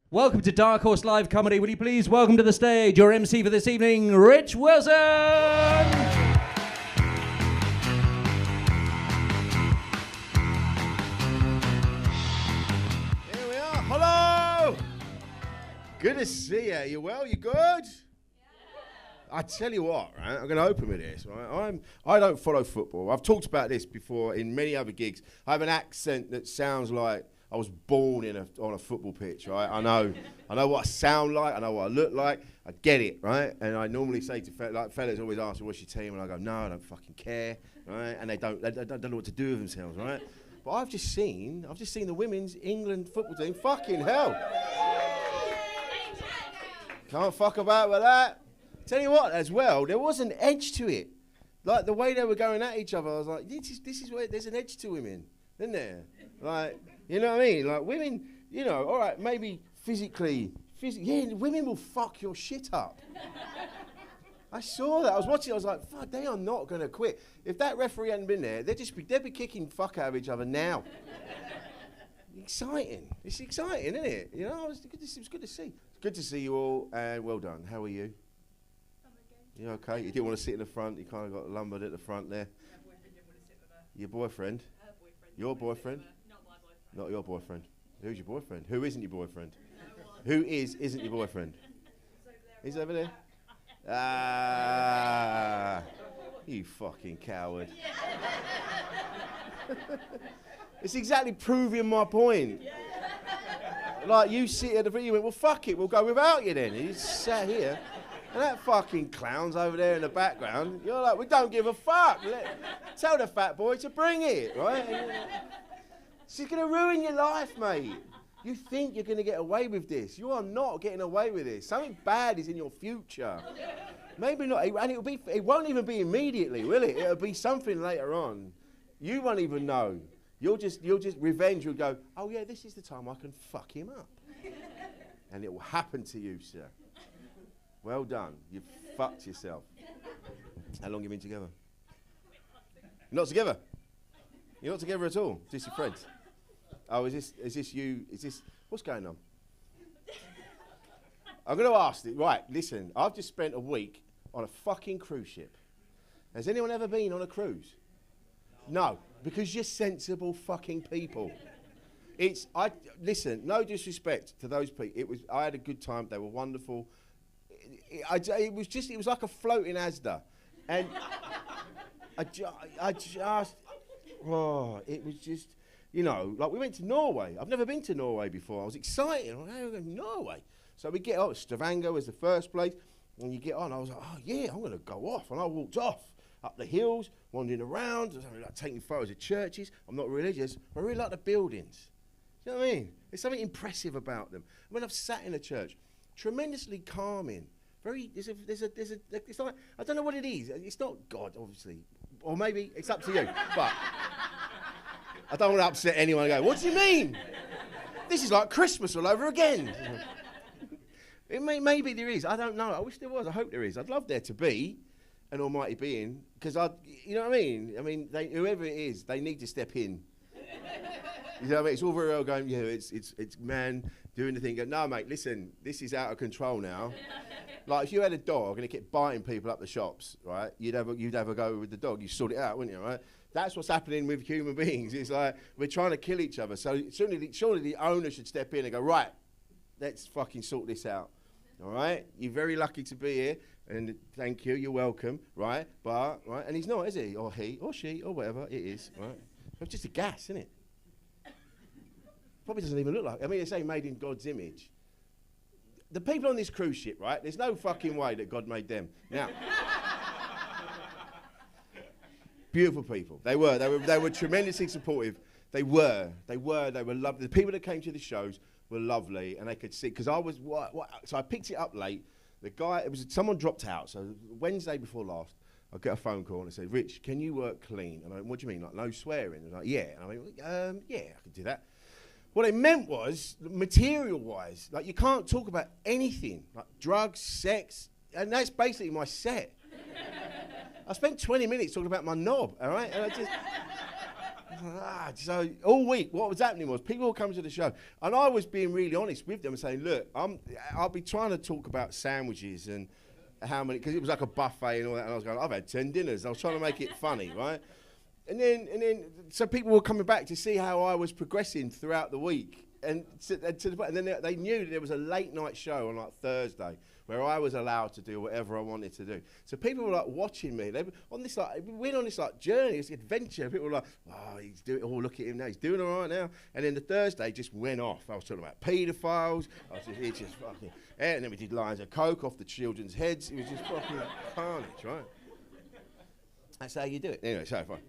Welcome to Dark Horse Live Comedy. Will you please welcome to the stage your MC for this evening, Rich Wilson! Here we are. Hello! Good to see you. You well? You good? Yeah. I tell you what, right? I'm going to open with this, right? I don't follow football. I've talked about this before in many other gigs. I have an accent that sounds like I was born on a football pitch, right? I know what I sound like. I know what I look like. I get it, right? And I normally say to fellas always ask me, "What's your team?" And I go, "No, I don't fucking care," right? And they don't know what to do with themselves, right? But I've just seen the women's England football team. Fucking hell! Can't fuck about with that. Tell you what, as well, there was an edge to it. Like the way they were going at each other, I was like, this is where there's an edge to women, isn't there? Like, you know what I mean? Like women, you know, all right, maybe physically, yeah, women will fuck your shit up. I saw that. I was watching. I was like, fuck, they are not going to quit. If that referee hadn't been there, they'd be kicking fuck out of each other now. Exciting. It's exciting, isn't it? You know, it was good to see. It's good to see you all, and well done. How are you? You okay? You didn't want to sit in the front. You kind of got lumbered at the front there. Her boyfriend didn't want to sit with her. Your boyfriend? Her boyfriend. Your boyfriend? Not my boyfriend. Not your boyfriend. Who's your boyfriend? Who isn't your boyfriend? No one. Who isn't your boyfriend? He's over there. Ah, you fucking coward. It's exactly proving my point. Like you sit at the front, you went, well, fuck it, we'll go without you then. You sat here. And that fucking clown's over there in the background. You're like, we don't give a fuck. Tell the fat boy to bring it, right? She's going to ruin your life, mate. You think you're going to get away with this. You are not getting away with this. Something bad is in your future. Maybe not. And it won't even be immediately, will it? It'll be something later on. You won't even know. You'll just revenge. You'll go, oh, yeah, this is the time I can fuck him up. And it will happen to you, sir. Well done. You've fucked yourself. How long have you been together? You're not together? You're not together at all? Is this your friends? Oh, is this you? What's going on? I'm going to ask it. Right, listen. I've just spent a week on a fucking cruise ship. Has anyone ever been on a cruise? No, because you're sensible fucking people. Listen, no disrespect to those people. I had a good time. They were wonderful. It was like a floating Asda, and it was just, you know, like we went to Norway. I've never been to Norway before. I was excited. I'm like, hey, we're going to Norway. So we get off. Stavanger was the first place, and you get on. I was like, oh yeah, I'm going to go off, and I walked off up the hills, wandering around, like taking photos of churches. I'm not religious, but I really like the buildings. You know what I mean? There's something impressive about them. When I've sat in a church, tremendously calming. It's like, I don't know what it is. It's not God, obviously. Or maybe it's up to you. But I don't want to upset anyone and go, what do you mean? This is like Christmas all over again. Maybe there is. I don't know. I wish there was. I hope there is. I'd love there to be an almighty being. Because, you know what I mean? I mean, whoever it is, they need to step in. You know what I mean? It's all very well going, yeah, it's man doing the thing. Go, no, mate, listen, this is out of control now. Like, if you had a dog and it kept biting people up the shops, right, you'd have a go with the dog. You sort it out, wouldn't you, right? That's what's happening with human beings. It's like, we're trying to kill each other. So surely the owner should step in and go, right, let's fucking sort this out. All right? You're very lucky to be here. And thank you, you're welcome, right? But, right, and he's not, is he? Or he, or she, or whatever it is, right? It's just a gas, isn't it? Probably doesn't even look like. I mean, they say made in God's image. The people on this cruise ship, right? There's no fucking way that God made them. Now, beautiful people. They were tremendously supportive. They were lovely. The people that came to the shows were lovely, and they could see because I was so I picked it up late. The guy, someone dropped out. So Wednesday before last, I get a phone call and I said, "Rich, can you work clean?" And I went, "What do you mean, like no swearing?" And I was like, "Yeah." And I went, "Yeah, I could do that." What it meant was, material-wise, like you can't talk about anything, like drugs, sex, and that's basically my set. I spent 20 minutes talking about my knob, all right? And So all week, what was happening was people were coming to the show, and I was being really honest with them and saying, look, I'll be trying to talk about sandwiches and how many, because it was like a buffet and all that, and I was going, I've had 10 dinners. I was trying to make it funny, right? And then, so people were coming back to see how I was progressing throughout the week, and then they knew that there was a late night show on like Thursday where I was allowed to do whatever I wanted to do. So people were like watching me. They were on this like, we went on this like journey, this adventure. People were like, oh, he's doing, oh, look at him now, he's doing all right now. And then the Thursday just went off. I was talking about paedophiles. It just fucking, and then we did lines of coke off the children's heads. It was just fucking carnage, right? That's how you do it. Anyway, so fine.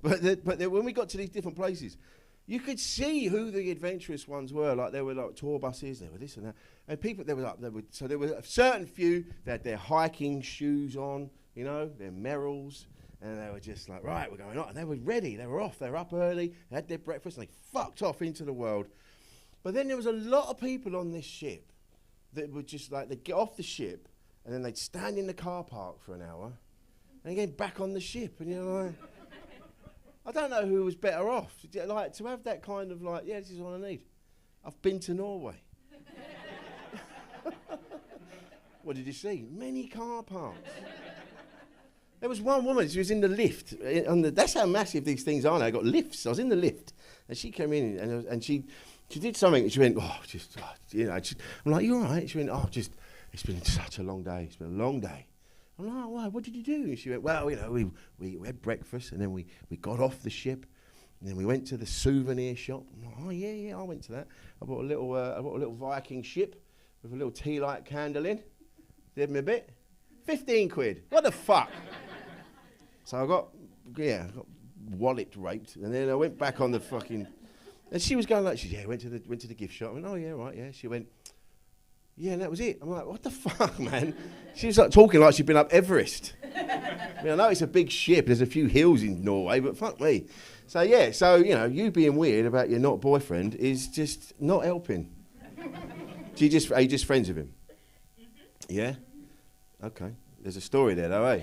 But when we got to these different places, you could see who the adventurous ones were. Like there were like tour buses, there were this and that, and people. There were a certain few that had their hiking shoes on, you know, their Merrills, and they were just like, right, we're going on. And they were ready. They were off. They were up early. They had their breakfast, and they fucked off into the world. But then there was a lot of people on this ship that would just like they'd get off the ship, and then they'd stand in the car park for an hour, and then get back on the ship, and you're like. I don't know who was better off. Like to have that kind of like, yeah, this is what I need. I've been to Norway. What did you see? Many car parks. There was one woman. She was in the lift. That's how massive these things are now. I got lifts. I was in the lift, and she came in and she did something. And she went, you know. I'm like, you all right? She went, it's been such a long day. It's been a long day. I'm like, why? What did you do? And she went, well, you know, we had breakfast, and then we got off the ship, and then we went to the souvenir shop. I'm like, oh yeah, I went to that. I bought a little Viking ship with a little tea light candle in. Did me a bit. 15 quid. What the fuck? So I got walloped, raped, and then I went back on the fucking. And she was going like, went to the gift shop. I went, oh yeah, right, yeah. She went. Yeah, and that was it. I'm like, what the fuck, man? She was like talking like she'd been up Everest. I mean, I know it's a big ship. There's a few hills in Norway, but fuck me. So, yeah, you know, you being weird about your not boyfriend is just not helping. Are you just friends with him? Mm-hmm. Yeah? Okay. There's a story there, though, eh?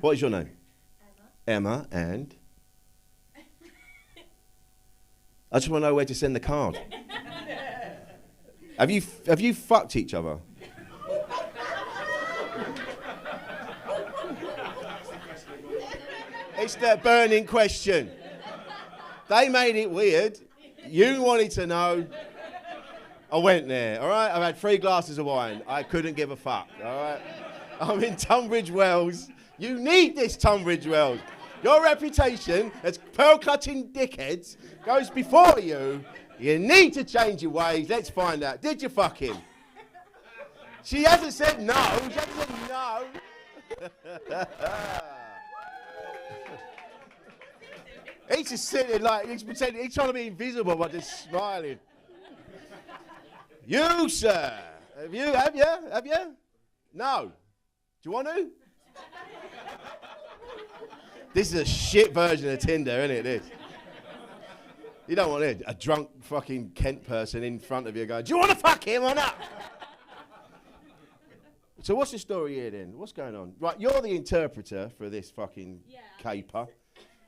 What is your name? Emma, and? I just want to know where to send the card. Have you fucked each other? It's the burning question. They made it weird. You wanted to know. I went there, all right? I've had 3 glasses of wine. I couldn't give a fuck, all right? I'm in Tunbridge Wells. You need this, Tunbridge Wells. Your reputation as pearl-clutching dickheads goes before you. You need to change your ways. Let's find out. Did you fuck him? She hasn't said no. She hasn't said no. He's just sitting like, he's pretending, he's trying to be invisible but just smiling. You, sir. Have you? No. Do you want to? This is a shit version of Tinder, isn't it, this? You don't want a drunk fucking Kent person in front of you going, do you want to fuck him or not? So what's the story here then? What's going on? Right, you're the interpreter for this fucking caper.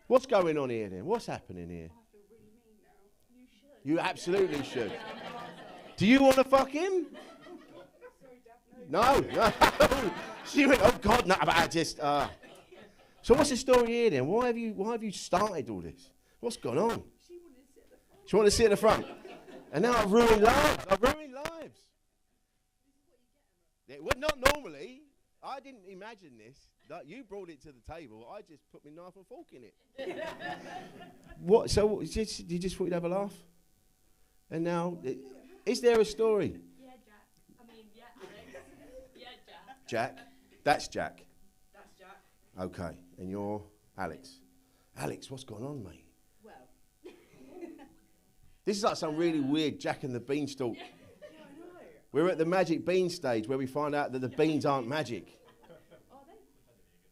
What's going on here then? What's happening here? I feel really mean now. You should. You absolutely should. Do you want to fuck him? Sorry, Dad, No. She went, oh God, no, but I just, So what's the story here then? Why have you started all this? What's gone on? She wanted to sit at the front. And now I've ruined lives. Yeah, well, not normally. I didn't imagine this. You brought it to the table. I just put my knife and fork in it. What? So you just thought you'd have a laugh? And now, is there a story? Yeah, Jack. I mean, yeah, Alex. Yeah, Jack. Jack? That's Jack. That's Jack. Okay. And you're Alex. Alex, what's going on, mate? Well. This is like some really weird Jack and the Beanstalk. Yeah, I know. We're at the magic bean stage where we find out that the beans aren't magic. Are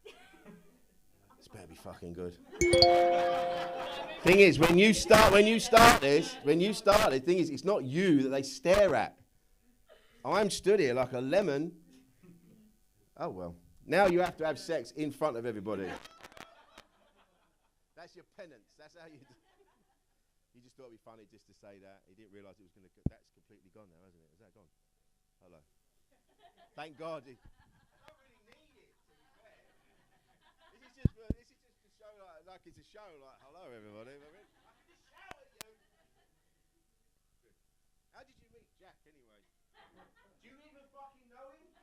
they? This better be fucking good. Thing is, when you start this, thing is, it's not you that they stare at. I'm stood here like a lemon. Oh well. Now you have to have sex in front of everybody. They That's your penance. That's how you. He just thought it'd be funny just to say that. He didn't realise it was going to. That's completely gone now, hasn't it? Is that gone? Hello. Thank God. I don't really need it. To be fair. This is just to show like it's a show. Like hello everybody. I can just shout at you. Good. How did you meet Jack anyway? Do you even fucking know him?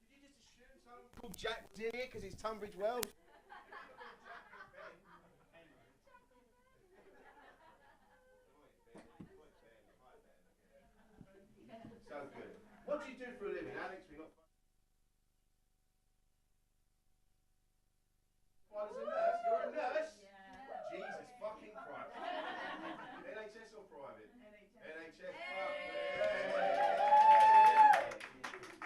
Did you just assume someone called Jack was here because it's Tunbridge Wells? So good. What do you do for a living, Alex? We got. Well, as a nurse, you're a nurse. Yeah. Jesus fucking Christ. NHS or private? NHS.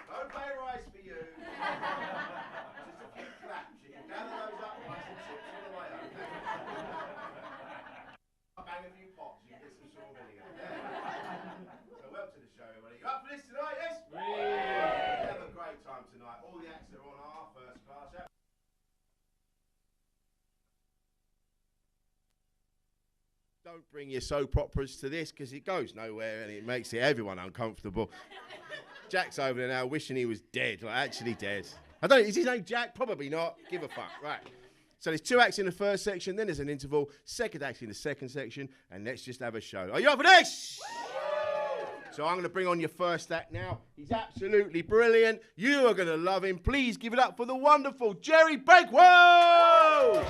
No pay rise for you. Just a few claps. You can gather those up and some chips on the way home. Bang a few pots. You can get some salt vinegar. So welcome to the show, everybody. You up for this tonight? Yes. Yeah. Have a great time tonight. All the acts are on our first class. Don't bring your soap operas to this because it goes nowhere and it makes everyone uncomfortable. Jack's over there now wishing he was dead, like actually dead. Is his name Jack? Probably not. Give a fuck. Right. So there's 2 acts in the first section, then there's an interval, second act in the second section, and let's just have a show. Are you up for this? So I'm going to bring on your first act now. He's absolutely brilliant. You are going to love him. Please give it up for the wonderful Jerry Bakewell!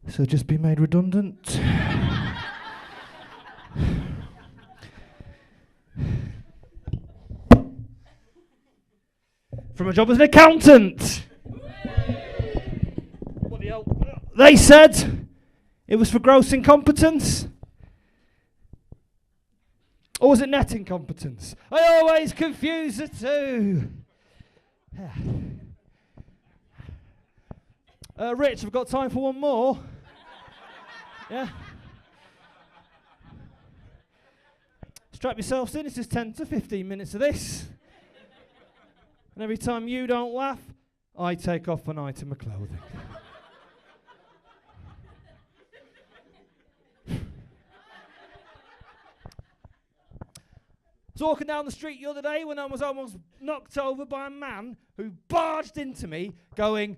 So just be made redundant. From a job as an accountant. What the hell? They said it was for gross incompetence. Or was it net incompetence? I always confuse the two. Rich, I've got time for one more. Yeah. Strap yourselves in. This is 10 to 15 minutes of this. And every time you don't laugh, I take off an item of clothing. I was walking down the street the other day when I was almost knocked over by a man who barged into me going,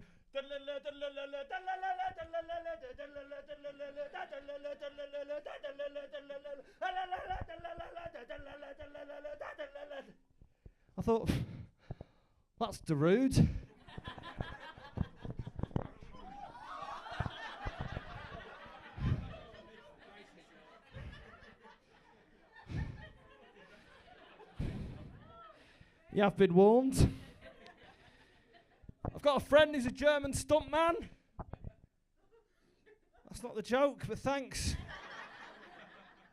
I thought, that's Darude. You have been warned. I've got a friend who's a German stuntman. That's not the joke, but thanks.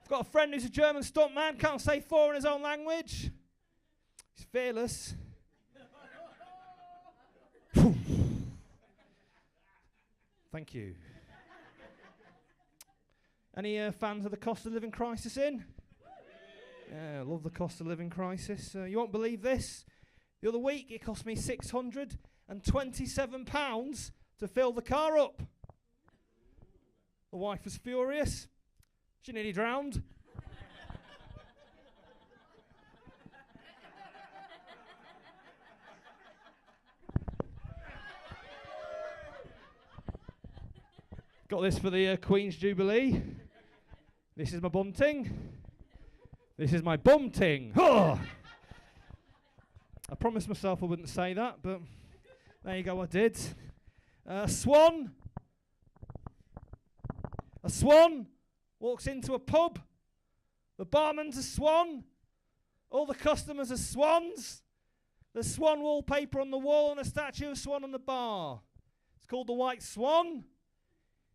I've got a friend who's a German stuntman, can't say 4 in his own language. He's fearless. Thank you. Any fans of the cost of living crisis in? Yeah, I love the cost of living crisis. You won't believe this. The other week it cost me £627 to fill the car up. The wife was furious. She nearly drowned. Got this for the Queen's Jubilee. This is my bunting. This is my bum-ting. Oh! I promised myself I wouldn't say that, but there you go, I did. Swan. A swan walks into a pub. The barman's a swan. All the customers are swans. There's swan wallpaper on the wall and a statue of swan on the bar. It's called the White Swan.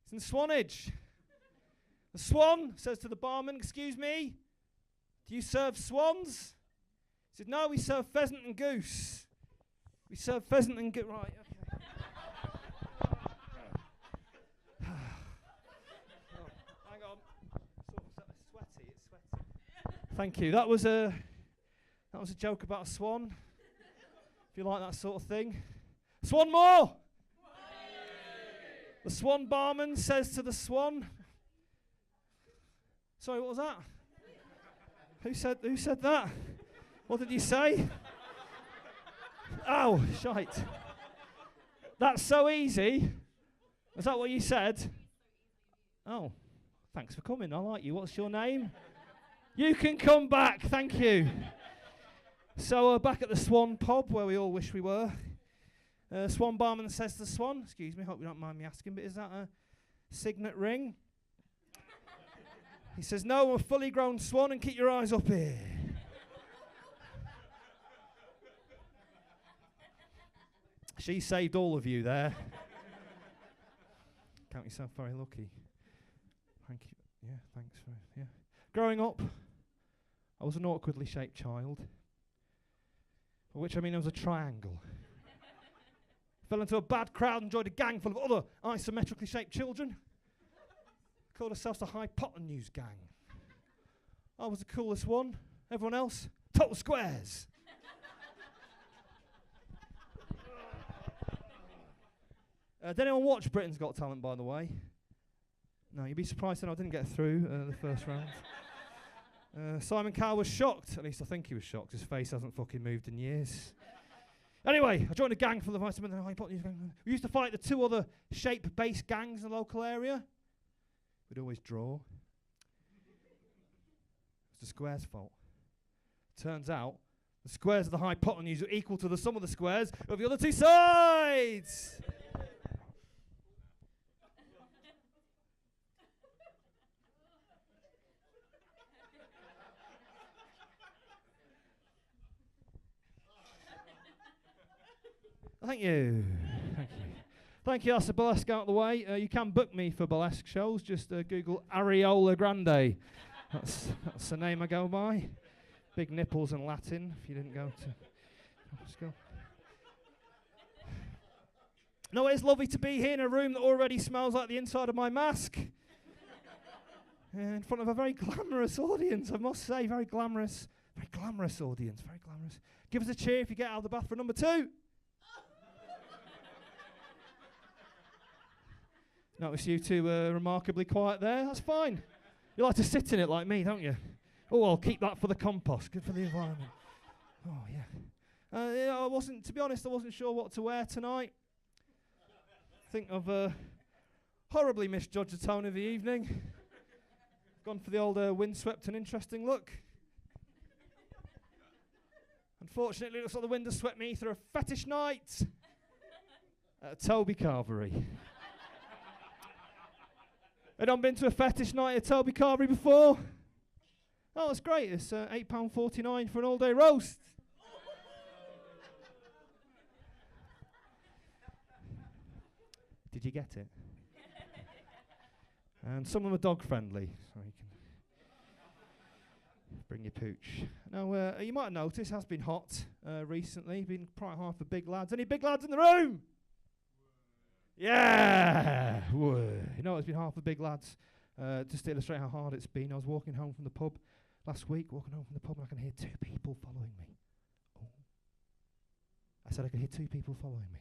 It's in Swanage. The swan says to the barman, "Excuse me, do you serve swans?" He said, "No, we serve pheasant and goose." We serve pheasant and goose. Right, okay. Hang on. Sweaty, it's sweaty. Thank you. That was a joke about a swan. If you like that sort of thing. Swan more! The swan barman says to the swan. Sorry, what was that? Who said that? What did you say? Oh, shite. That's so easy. Is that what you said? Oh, thanks for coming. I like you. What's your name? You can come back. Thank you. So back at the Swan pub where we all wish we were. Swan barman says to the swan, "Excuse me, hope you don't mind me asking, but is that a signet ring?" He says, "No, I'm a fully grown swan, and keep your eyes up here." She saved all of you there. Count yourself very lucky. Thank you. Yeah, thanks for yeah. Growing up, I was an awkwardly shaped child. By which I mean I was a triangle. Fell into a bad crowd and joined a gang full of other isometrically shaped children. Called ourselves the Hypotenuse Gang. I was the coolest one. Everyone else, total squares. Did anyone watch Britain's Got Talent, by the way? No, you'd be surprised that I didn't get through the first round. Simon Cowell was shocked. At least I think he was shocked. His face hasn't fucking moved in years. Anyway, I joined a gang full of vitamin and hypotenuse gang. We used to fight the two other shape-based gangs in the local area. We'd always draw. It was the squares' fault. Turns out, the squares of the hypotenuse are equal to the sum of the squares of the other two sides. Thank you. Thank you. Thank you. That's the burlesque out of the way. You can book me for burlesque shows. Just Google Areola Grande. That's the name I go by. Big nipples and Latin, if you didn't go to school. No, it's lovely to be here in a room that already smells like the inside of my mask. In front of a very glamorous audience, I must say. Very glamorous audience. Very glamorous. Give us a cheer if you get out of the bath for number 2. Notice you two remarkably quiet there. That's fine. You like to sit in it like me, don't you? Oh, I'll keep that for the compost. Good for the environment. Oh, yeah. Yeah, to be honest, I wasn't sure what to wear tonight. I think I've horribly misjudged the tone of the evening. Gone for the old windswept and interesting look. Unfortunately, it looks like the wind has swept me through a fetish night at Toby Carvery. Anyone been to a fetish night at Toby Carvery before? Oh, it's great. It's £8.49 for an all-day roast. Did you get it? And some of them are dog-friendly, so you can bring your pooch. Now, you might have noticed it has been hot recently. Been quite hard for big lads. Any big lads in the room? Yeah! You know, it's been hard for big lads. Just to illustrate how hard it's been, I was walking home from the pub last week, and I can hear 2 people following me. Oh. I said I could hear 2 people following me.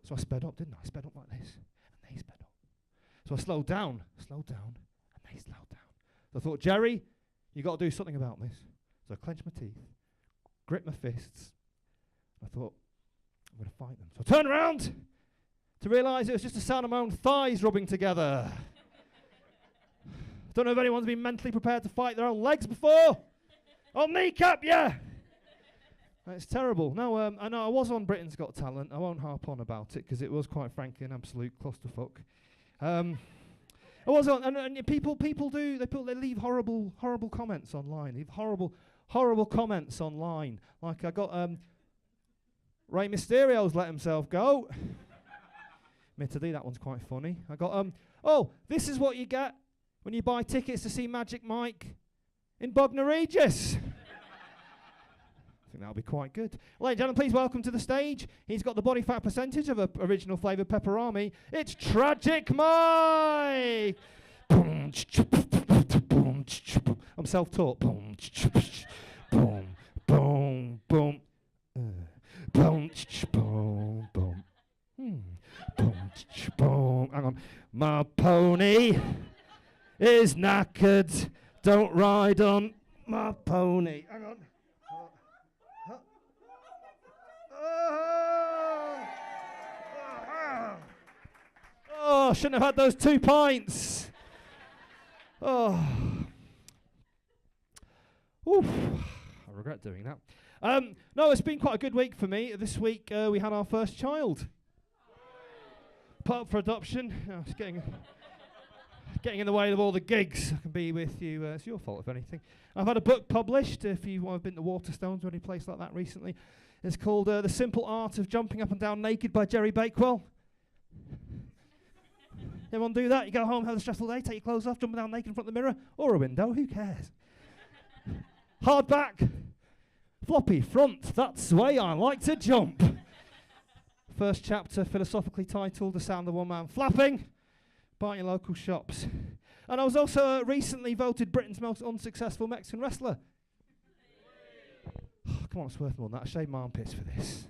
So I sped up, didn't I? I sped up like this, and they sped up. So I slowed down, and they slowed down. So I thought, Jerry, you got to do something about this. So I clenched my teeth, gripped my fists. I thought, I'm going to fight them. So I turned around to realise it was just the sound of my own thighs rubbing together. Don't know if anyone's been mentally prepared to fight their own legs before. I'll kneecap you! It's terrible. No, I know I was on Britain's Got Talent. I won't harp on about it because it was quite frankly an absolute clusterfuck. I was on, and people do. They leave horrible comments online. Leave horrible comments online. Like I got Rey Mysterio's let himself go. Admittedly, that one's quite funny. I got oh, this is what you get when you buy tickets to see Magic Mike in Bognor Regis. I think that'll be quite good. Ladies and gentlemen, please welcome to the stage. He's got the body fat percentage of an original flavoured pepperami. It's Tragic Mike! I'm self-taught. Boom, boom, boom. Boom, boom, boom. Boom. Hang on. My pony is knackered. Don't ride on my pony. Hang on. Oh, shouldn't have had those 2 pints. Oh. Oof. I regret doing that. No, it's been quite a good week for me. This week we had our first child. Put up for adoption. Oh, it's getting in the way of all the gigs I can be with you. It's your fault, if anything. I've had a book published, if you've been to Waterstones or any place like that recently. It's called The Simple Art of Jumping Up and Down Naked by Jerry Bakewell. Everyone do that? You go home, have a stressful day, take your clothes off, jump down naked in front of the mirror, or a window, who cares? Hardback, floppy front, that's the way I like to jump. First chapter, philosophically titled The Sound of One Man Flapping. Buy your local shops. And I was also recently voted Britain's most unsuccessful Mexican wrestler. Come on, it's worth more than that. I shaved my armpits for this.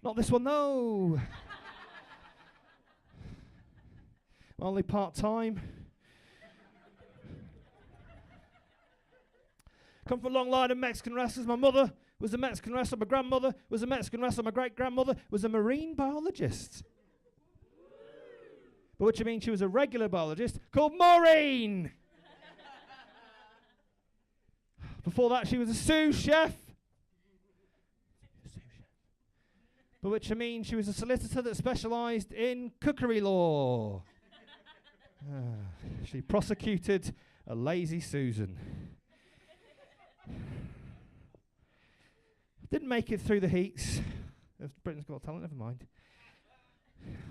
Not this one, no. Only part-time. Come from a long line of Mexican wrestlers. My mother was a Mexican wrestler. My grandmother was a Mexican wrestler. My great-grandmother was a marine biologist. By which I mean she was a regular biologist called Maureen. Before that, she was a sous chef. By which I mean she was a solicitor that specialised in cookery law. She prosecuted a lazy Susan. Didn't make it through the heats of Britain's Got Talent, never mind.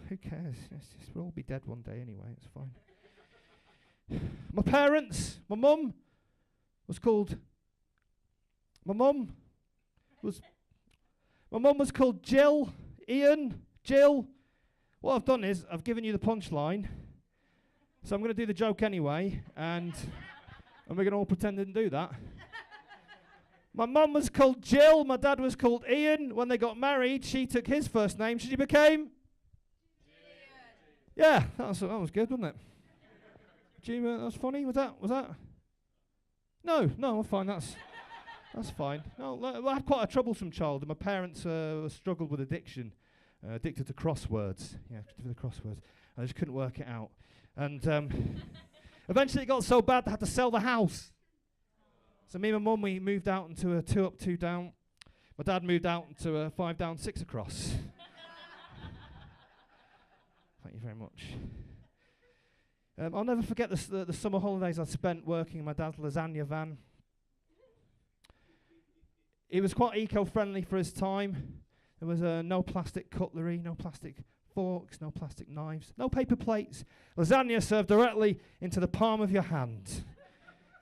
Who cares? We'll all be dead one day anyway, it's fine. My parents, my mum was called called Jill, Ian, Jill. What I've done is I've given you the punchline, so I'm going to do the joke anyway, and we're going to all pretend I didn't do that. My mum was called Jill, my dad was called Ian. When they got married, she took his first name, she became? Yeah, that was good, wasn't it? That was funny, was that? No, fine, that's fine. No, I had quite a troublesome childhood. My parents struggled with addiction, addicted to crosswords. Yeah, to the crosswords. I just couldn't work it out. And eventually it got so bad they had to sell the house. So me and my mum, we moved out into a 2 up, 2 down. My dad moved out into a 5 down, 6 across. Thank you very much. I'll never forget the summer holidays I spent working in my dad's lasagna van. It was quite eco-friendly for his time. There was no plastic cutlery, no plastic forks, no plastic knives, no paper plates. Lasagna served directly into the palm of your hand.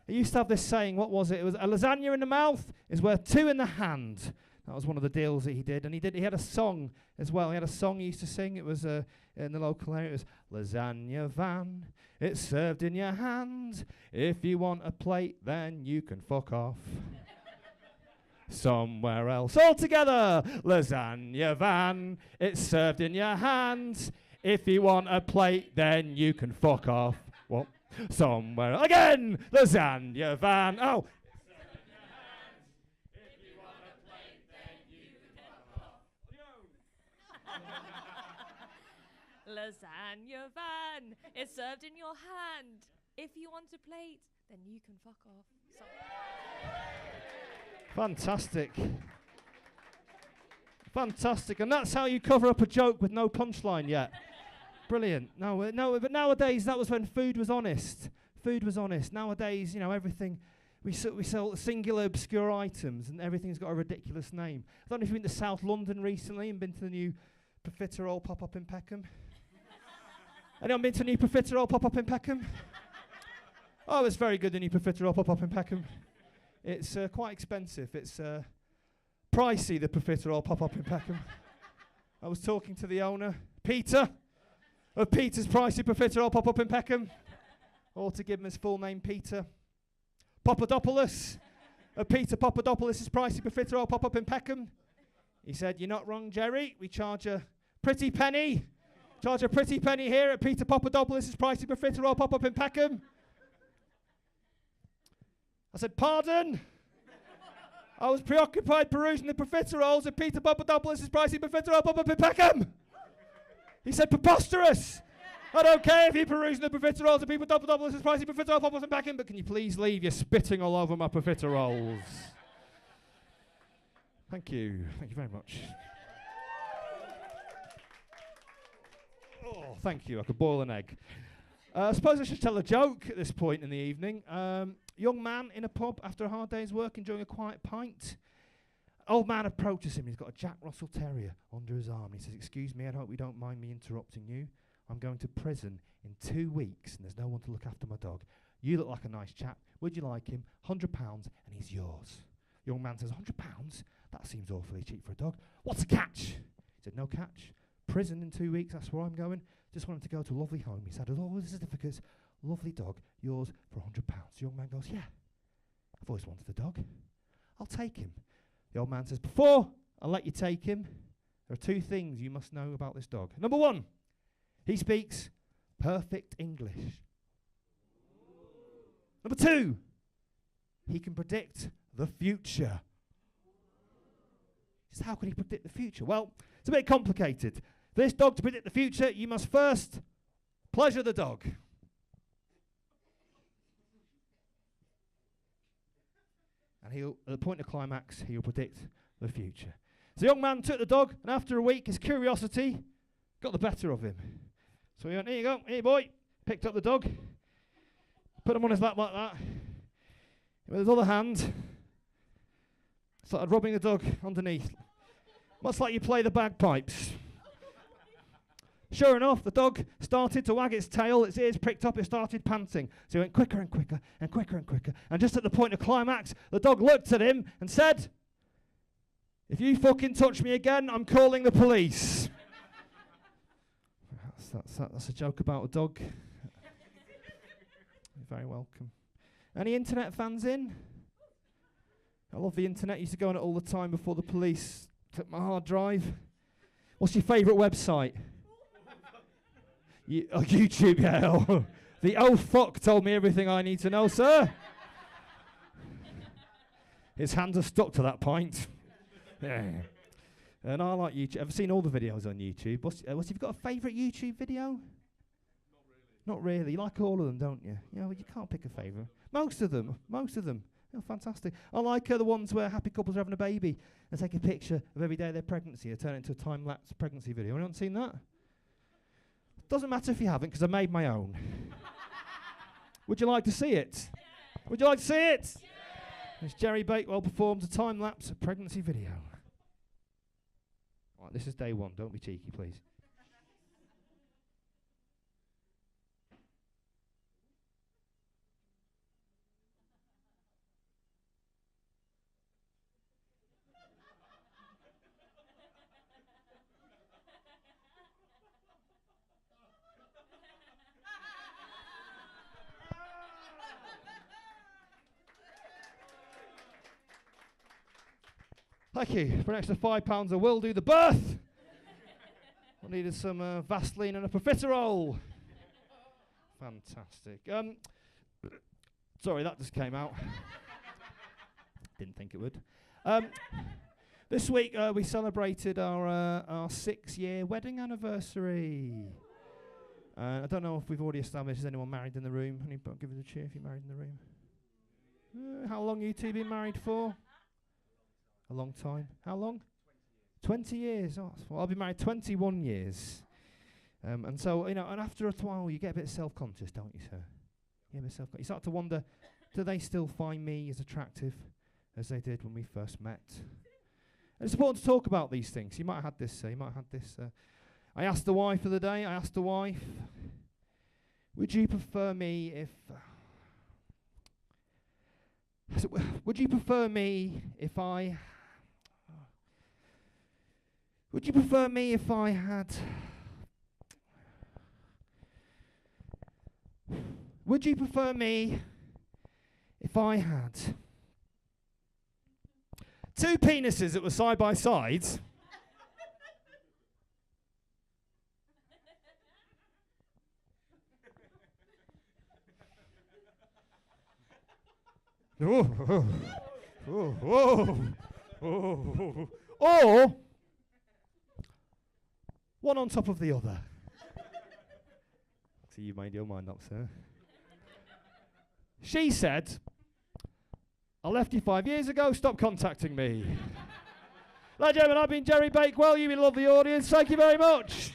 He used to have this saying, what was it? It was a lasagna in the mouth is worth 2 in the hand. That was one of the deals that he did. And he had a song as well. He had a song he used to sing. It was in the local area. It was lasagna van, it's served in your hand. If you want a plate, then you can fuck off somewhere else. All together. Lasagna van, it's served in your hands. If you want a plate, then you can fuck off. What? Somewhere again. Lasagna van. Oh. If you want a plate, then you can fuck off. Lasagna van, it's served in your hand. If you want a plate, then you can fuck off. Fantastic. Fantastic. And that's how you cover up a joke with no punchline yet. Brilliant. No, but nowadays, that was when food was honest. Food was honest. Nowadays, everything, we sell singular obscure items and everything's got a ridiculous name. I don't know if you've been to South London recently and been to the new profiterole pop-up in Peckham. Anyone been to New Profiterole pop-up in Peckham? Oh, it's very good, the New Profiterole pop-up in Peckham. It's quite expensive. It's pricey, the Profiterole pop-up in Peckham. I was talking to the owner, Peter, of Peter's Pricey Profiterole pop-up in Peckham. Or to give him his full name, Peter Papadopoulos, of Peter Papadopoulos' Pricey Profiterole pop-up in Peckham. He said, "You're not wrong, Jerry. We charge a pretty penny. Charge a pretty penny here at Peter Papadopoulos' Pricey Profiterole pop-up in Peckham." I said, "Pardon?" I was preoccupied perusing the profiteroles at Peter Papadopoulos' Pricey Profiterole pop-up in Peckham. He said, "Preposterous. I don't care if you're perusing the profiteroles at Peter Papadopoulos' Pricey Profiterole pop-up in Peckham, but can you please leave? You're spitting all over my profiteroles." Thank you. Thank you very much. Oh, thank you. I could boil an egg. I suppose I should tell a joke at this point in the evening. Young man in a pub after a hard day's work, enjoying a quiet pint. Old man approaches him. He's got a Jack Russell Terrier under his arm. He says, "Excuse me, I hope you don't mind me interrupting you. I'm going to prison in 2 weeks and there's no one to look after my dog. You look like a nice chap. Would you like him? £100 and he's yours." Young man says, £100? That seems awfully cheap for a dog. What's the catch? He said, "No catch. Prison in 2 weeks, that's where I'm going. Just wanted to go to a lovely home." He said, "All the certificates, lovely dog, yours for £100. The young man goes, "Yeah, I've always wanted a dog. I'll take him." The old man says, "Before I let you take him, there are 2 things you must know about this dog. Number 1, he speaks perfect English. Number 2, he can predict the future." He says, "How can he predict the future?" Well, it's a bit complicated. For this dog to predict the future, you must first pleasure the dog. And he'll, at the point of climax, he'll predict the future. So the young man took the dog, and after a week, his curiosity got the better of him. So he went, "Here you go, here boy." Picked up the dog, put him on his lap like that. With his other hand, started rubbing the dog underneath. Much like you play the bagpipes. Sure enough, the dog started to wag its tail, its ears pricked up, it started panting. So he went quicker and quicker and quicker and quicker. And just at the point of climax, the dog looked at him and said, "If you fucking touch me again, I'm calling the police." That's a joke about a dog. You're very welcome. Any internet fans in? I love the internet. Used to go on it all the time before the police took my hard drive. What's your favourite website? YouTube, yeah. The old fuck told me everything I need to know, sir. His hands are stuck to that point. Yeah. And I like YouTube. I've seen all the videos on YouTube. You've got a favourite YouTube video? Not really. You like all of them, don't you? You know, you can't pick a favourite. Most of them. Oh, fantastic. I like the ones where happy couples are having a baby and take a picture of every day of their pregnancy and turn it into a time-lapse pregnancy video. Anyone seen that? Doesn't matter if you haven't, because I made my own. Would you like to see it? Yeah. Would you like to see it? Yeah. As Jerry Bakewell performs a time-lapse pregnancy video. Right, this is day 1. Don't be cheeky, please. Thank you. For an extra £5, I will do the birth. I needed some Vaseline and a profiterole. Fantastic. Sorry, that just came out. Didn't think it would. This week we celebrated our 6-year wedding anniversary. I don't know if we've already established, is anyone married in the room? Anybody give us a cheer if you're married in the room. How long you two been married for? A long time. How long? 20 years. Oh, well, I've been married 21 years. And so, you know, and after a while, you get a bit self-conscious, don't you, sir? You get a bit self-conscious. You start to wonder, do they still find me as attractive as they did when we first met? And it's important to talk about these things. You might have had this, I asked the wife of the day, Would you prefer me if... would you prefer me if I... Would you prefer me if I had... Would you prefer me if I had 2 penises that were side by side? Or one on top of the other. So you made your mind up, sir. She said, I left you 5 years ago, stop contacting me. Ladies and gentlemen, I've been Jerry Bakewell, you've been a lovely audience, thank you very much.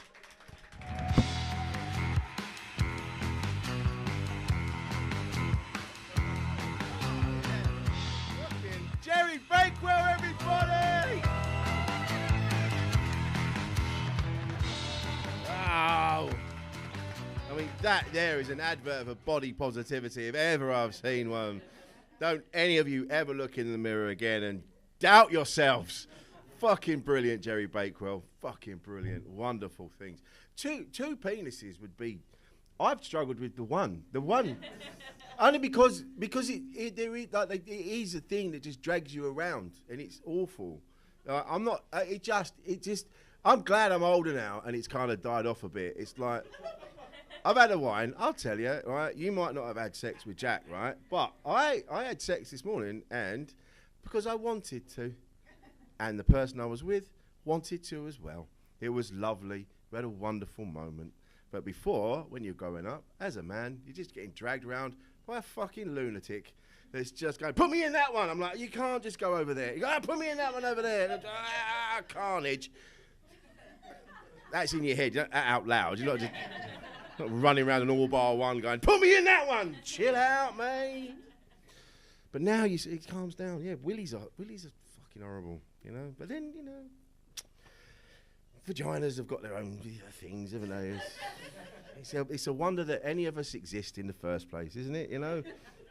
Jerry Bakewell, everybody! Wow. I mean, that there is an advert for body positivity if ever I've seen one. Don't any of you ever look in the mirror again and doubt yourselves. Fucking brilliant, Jerry Bakewell. Fucking brilliant. Wonderful things. Two penises would be... I've struggled with the one. The one. Only because it is a thing that just drags you around and it's awful. I'm not... I'm glad I'm older now and it's kind of died off a bit. It's like... I've had a wine, I'll tell you, right? You might not have had sex with Jack, right? But I had sex this morning, and because I wanted to, and the person I was with wanted to as well. It was lovely. We had a wonderful moment. But before, when you're growing up, as a man, you're just getting dragged around by a fucking lunatic that's just going, put me in that one. I'm like, you can't just go over there. You go, put me in that one over there. Carnage. That's in your head, out loud. You're not just... Not running around an all-bar one going, put me in that one! Chill out, mate! But now you see, it calms down. Yeah, willies are fucking horrible, you know? But then, you know, vaginas have got their own things, haven't they? It's a wonder that any of us exist in the first place, isn't it? You know?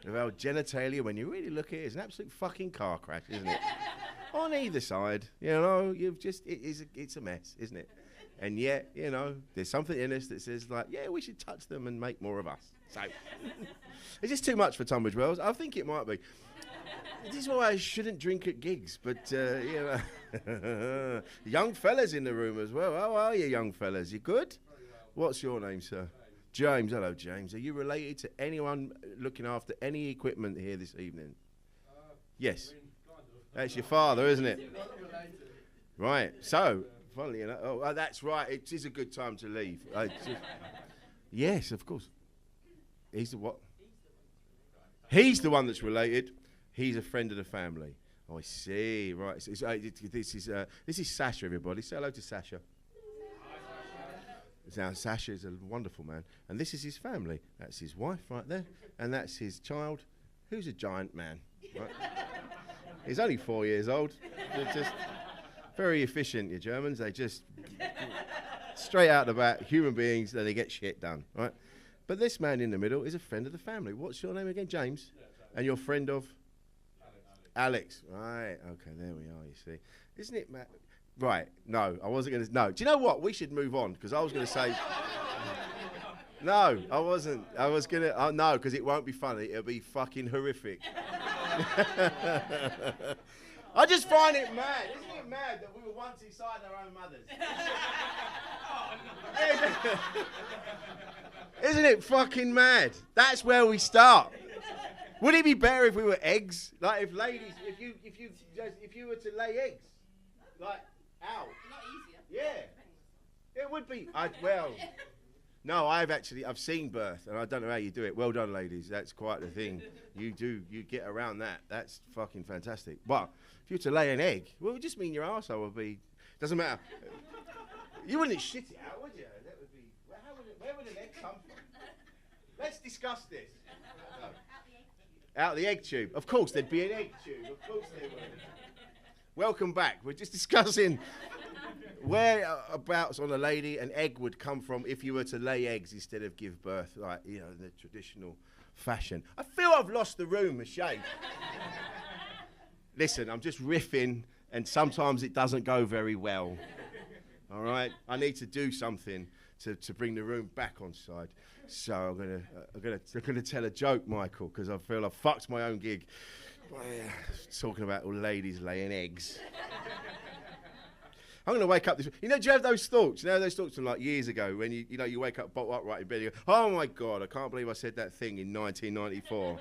Our genitalia, when you really look at it, is an absolute fucking car crash, isn't it? On either side, you know, it's a mess, isn't it? And yet, you know, there's something in us that says, like, yeah, we should touch them and make more of us. So, is this too much for Tunbridge Wells? I think it might be. This is why I shouldn't drink at gigs, but, you know. Young fellas in the room as well. How are you, young fellas? You good? What's your name, sir? James. Hello, James. Are you related to anyone looking after any equipment here this evening? Yes. That's your father, isn't it? Right. So... Funnily enough, oh, that's right. It is a good time to leave. Yes, of course. He's the what? He's the one that's related. He's a friend of the family. Oh, I see. Right. This is Sasha. Everybody, say hello to Sasha. Now, Sasha is a wonderful man, and this is his family. That's his wife right there, and that's his child, who's a giant man. Right? He's only 4 years old. They're just very efficient, you Germans. They just straight out the bat, human beings, then they get shit done, right? But this man in the middle is a friend of the family. What's your name again? James? Yeah, James. And your friend of? Alex. Right, okay, there we are, you see. Isn't it, Matt? Right, no, I wasn't going to, no. Do you know what? We should move on, because I was going to say, no, I wasn't. I was going to, no, because it won't be funny. It'll be fucking horrific. I just find it mad. Isn't it mad that we were once inside our own mothers? Isn't it fucking mad? That's where we start. Would it be better if we were eggs? Like if ladies, if you were to lay eggs, like out. A lot easier. Yeah, it would be. No, I've seen birth, and I don't know how you do it. Well done, ladies. That's quite the thing. You get around that. That's fucking fantastic. But if you were to lay an egg, well, it would just mean your arsehole would be, doesn't matter. You wouldn't shit it out, would you? That would be, where would an egg come from? Let's discuss this. No. Out the egg tube. Of course, there'd be an egg tube. Of course there would. Welcome back. We're just discussing Whereabouts on a lady an egg would come from if you were to lay eggs instead of give birth, like, you know, in the traditional fashion. I feel I've lost the room a shade. Listen, I'm just riffing, and sometimes it doesn't go very well. All right? I need to do something to bring the room back on side. So I'm gonna tell a joke, Michael, because I feel I've fucked my own gig. Talking about all ladies laying eggs. I'm going to wake up this... You know, do you have those thoughts? You know those thoughts from like years ago when you wake up, bolt upright in bed and you go, oh my God, I can't believe I said that thing in 1994.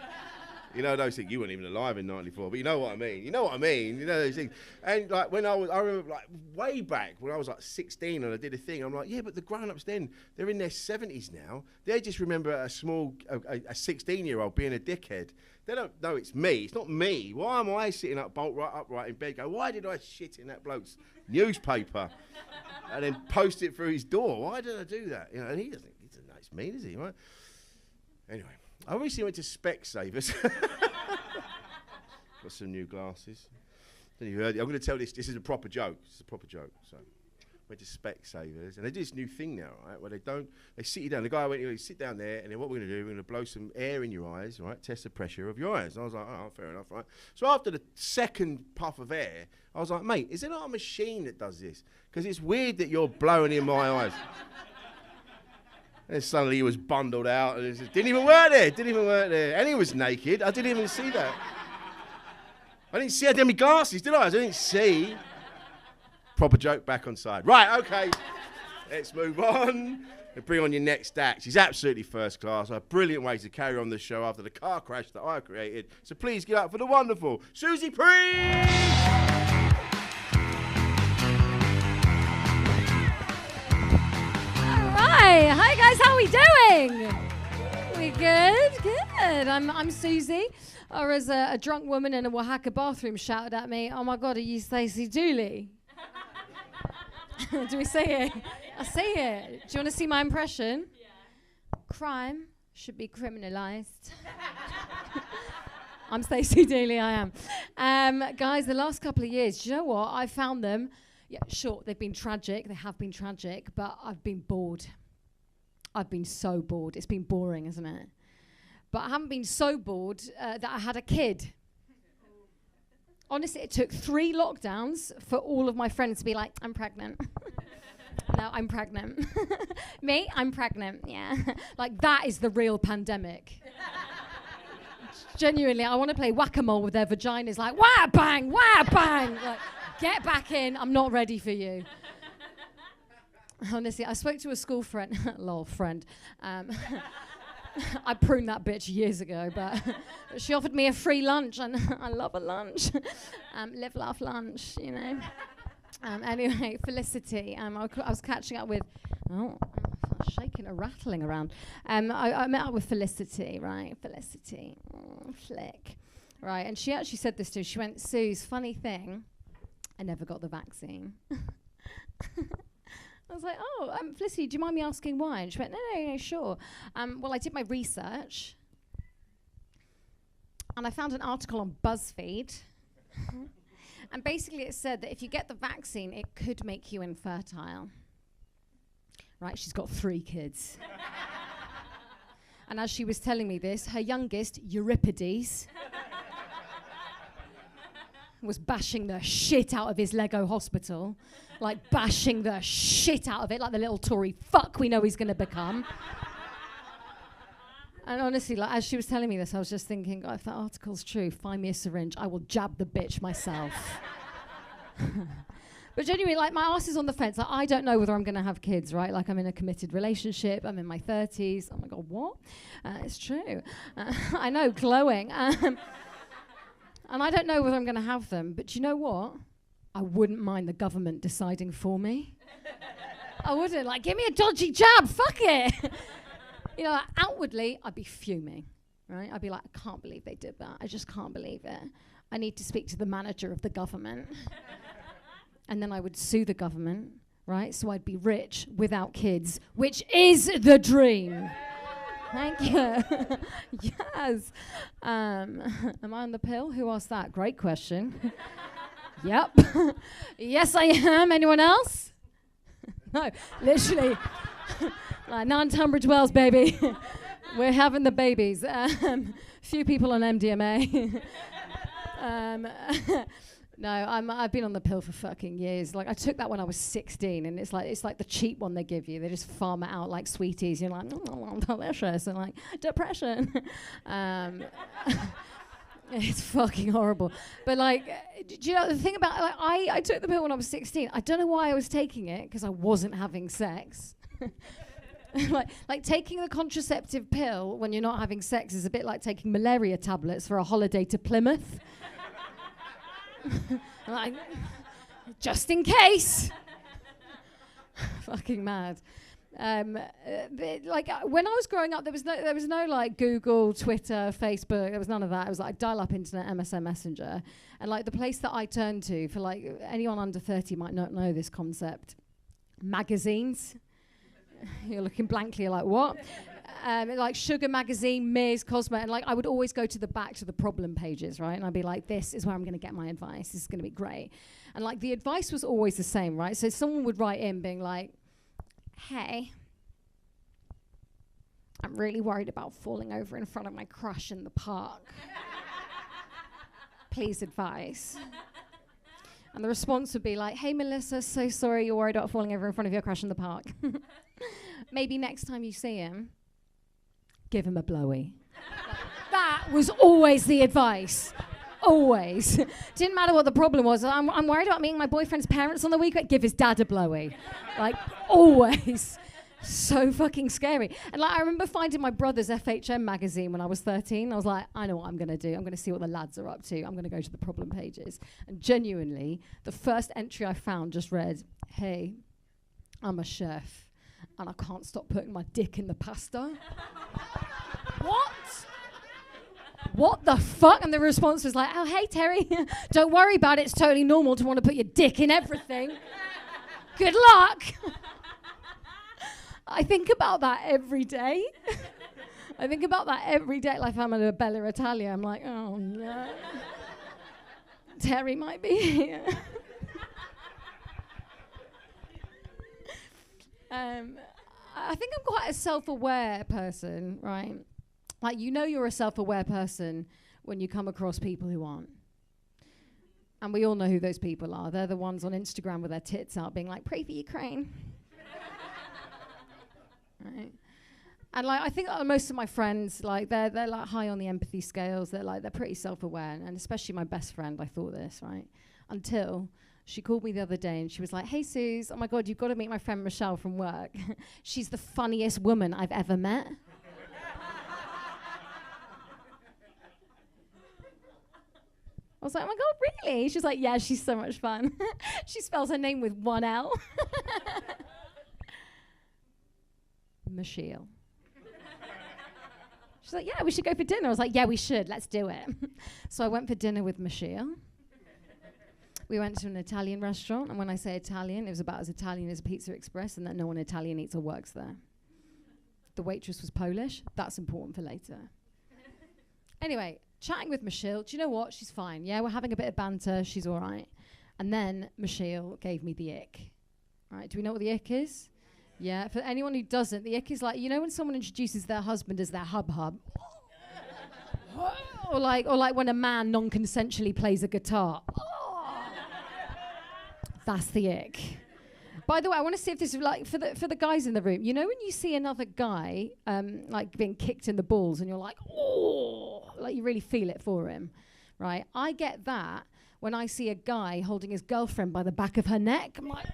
You know those things. You weren't even alive in 94, but you know what I mean. You know what I mean. You know those things. And like I remember like way back when I was like 16 and I did a thing, I'm like, yeah, but the grown-ups then, they're in their 70s now. They just remember a 16-year-old being a dickhead. They don't know it's me. It's not me. Why am I sitting up bolt right upright in bed going, why did I shit in that bloke's newspaper and then post it through his door? Why did I do that? You know, and he doesn't know it's me, does he? Right? Anyway, I recently went to Specsavers. Got some new glasses. Then you heard it. I'm going to tell this. This is a proper joke. This is a proper joke. So, went to Specsavers, and they do this new thing now, right? Where they sit you down. The guy went, you sit down there, and then what we're going to do, we're going to blow some air in your eyes, right? Test the pressure of your eyes. And I was like, oh, fair enough, right? So after the second puff of air, I was like, mate, is there not a machine that does this? Because it's weird that you're blowing in my eyes. And suddenly he was bundled out, and it didn't even work there. And he was naked. I didn't even see that. I didn't see. I didn't have my glasses, did I? I didn't see. Proper joke back on side. Right, okay. Let's move on and bring on your next act. She's absolutely first class. A brilliant way to carry on the show after the car crash that I created. So please get up for the wonderful Susie Preece! Hi guys, how are we doing? We good? Good. I'm Susie. Or as a drunk woman in a Oaxaca bathroom shouted at me, oh my God, are you Stacey Dooley? Do we say it? I say it. Do you want to see my impression? Yeah. Crime should be criminalised. I'm Stacey Dooley, I am. Guys, the last couple of years, do you know what? I found them, yeah, sure, they've been tragic, they have been tragic, but I've been bored. I've been so bored. It's been boring, isn't it? But I haven't been so bored that I had a kid. Honestly, it took 3 lockdowns for all of my friends to be like, I'm pregnant. No, I'm pregnant. Me? I'm pregnant, yeah. Like, that is the real pandemic. Genuinely, I want to play whack-a-mole with their vaginas like, wah, bang, wah, bang. Like, get back in, I'm not ready for you. Honestly, I spoke to a school friend, lol, friend. I pruned that bitch years ago, but she offered me a free lunch, and I love a lunch. Live, laugh, lunch, you know. Anyway, Felicity, I was catching up with, shaking and rattling around. I met up with Felicity, right? Felicity, flick. Right, and she actually said this to me. She went, Suze, funny thing, I never got the vaccine. I was like, Felicity, do you mind me asking why? And she went, no, sure. Well, I did my research, and I found an article on BuzzFeed. And basically it said that if you get the vaccine, it could make you infertile. Right, she's got 3 kids. And as she was telling me this, her youngest, Euripides, was bashing the shit out of his Lego hospital. Like, bashing the shit out of it, like the little Tory fuck we know he's going to become. And honestly, like, as she was telling me this, I was just thinking, if that article's true, find me a syringe. I will jab the bitch myself. But genuinely, like, my ass is on the fence. Like, I don't know whether I'm going to have kids, right? Like, I'm in a committed relationship. I'm in my 30s. Oh, my God, what? It's true. I know, glowing. And I don't know whether I'm going to have them. But do you know what? I wouldn't mind the government deciding for me. I wouldn't. Like, give me a dodgy jab. Fuck it. You know, like, outwardly, I'd be fuming, right? I'd be like, I can't believe they did that. I just can't believe it. I need to speak to the manager of the government. And then I would sue the government, right? So I'd be rich without kids, which is the dream. Thank you. Yes. Am I on the pill? Who asked that? Great question. Yep. Yes, I am. Anyone else? No, literally. Like, non-Tunbridge Wells, baby. We're having the babies. Few people on MDMA. No, I've been on the pill for fucking years. Like, I took that when I was 16, and it's like the cheap one they give you. They just farm it out like sweeties. You're like, delicious, and like depression. It's fucking horrible. But like, do you know the thing about, like, I took the pill when I was 16. I don't know why I was taking it, because I wasn't having sex. like taking the contraceptive pill when you're not having sex is a bit like taking malaria tablets for a holiday to Plymouth. Like, just in case. Fucking mad. When I was growing up, there was no like Google, Twitter, Facebook. There was none of that. It was like dial-up internet, MSN Messenger, and like the place that I turned to for like anyone under 30 might not know this concept. Magazines. You're looking blankly like, what? Like Sugar Magazine, Ms. Cosmo, and like I would always go to the back to the problem pages, right? And I'd be like, this is where I'm going to get my advice. This is going to be great. And like the advice was always the same, right? So someone would write in being like, hey, I'm really worried about falling over in front of my crush in the park. Please advise. And the response would be like, hey, Melissa, so sorry you're worried about falling over in front of your crush in the park. Maybe next time you see him, give him a blowy. That was always the advice. Always. Didn't matter what the problem was. I'm worried about meeting my boyfriend's parents on the weekend. Give his dad a blowy. Like, always. So fucking scary. And like, I remember finding my brother's FHM magazine when I was 13. I was like, I know what I'm going to do. I'm going to see what the lads are up to. I'm going to go to the problem pages. And genuinely, the first entry I found just read, hey, I'm a chef and I can't stop putting my dick in the pasta. What? What the fuck? And the response was like, oh, hey, Terry, don't worry about it. It's totally normal to want to put your dick in everything. Good luck. I think about that every day. I think about that every day. Like if I'm at a Bella Italia, I'm like, oh, no. Terry might be here. I think I'm quite a self-aware person, right? Like, you know you're a self-aware person when you come across people who aren't. And we all know who those people are. They're the ones on Instagram with their tits out being like, pray for Ukraine. Right? And like, I think most of my friends, like, they're like high on the empathy scales. They're pretty self-aware. And especially my best friend, I thought this, right? Until she called me the other day and she was like, hey, Suze, oh my God, you've got to meet my friend Michelle from work. She's the funniest woman I've ever met. I was like, oh my God, really? She's like, yeah, she's so much fun. She spells her name with one L. Michelle. She's like, yeah, we should go for dinner. I was like, yeah, we should. Let's do it. So I went for dinner with Michelle. We went to an Italian restaurant. And when I say Italian, it was about as Italian as Pizza Express and that no one Italian eats or works there. The waitress was Polish. That's important for later. Anyway, chatting with Michelle. Do you know what? She's fine. Yeah, we're having a bit of banter. She's all right. And then Michelle gave me the ick. Right? Do we know what the ick is? Yeah, for anyone who doesn't, the ick is like, you know when someone introduces their husband as their hub-hub? or like when a man non-consensually plays a guitar. That's the ick. By the way, I want to see if this is like, for the guys in the room, you know when you see another guy like being kicked in the balls and you're like, oh, like you really feel it for him, right? I get that when I see a guy holding his girlfriend by the back of her neck. I'm like,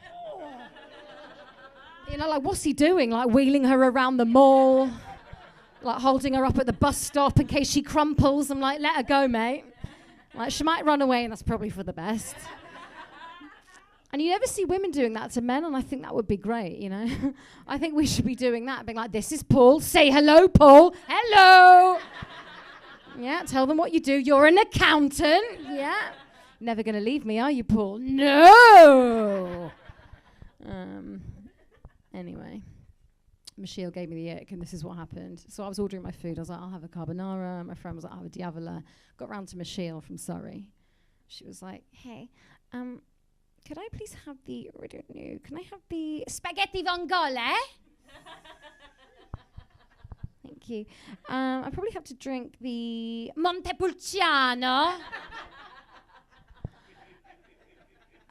you know, like, what's he doing? Like, wheeling her around the mall, like, holding her up at the bus stop in case she crumples. I'm like, let her go, mate. Like, she might run away, and that's probably for the best. And you never see women doing that to men, and I think that would be great, you know? I think we should be doing that, being like, this is Paul. Say hello, Paul. Hello. Yeah, tell them what you do. You're an accountant. Yeah. Never going to leave me, are you, Paul? No. Anyway, Michelle gave me the ick, and this is what happened. So I was ordering my food. I was like, I'll have a carbonara. My friend was like, I'll have a diavola. Got round to Michelle from Surrey. She was like, hey, can could I please have the, I don't know, can I have the spaghetti vongole? Thank you. I probably have to drink the Montepulciano.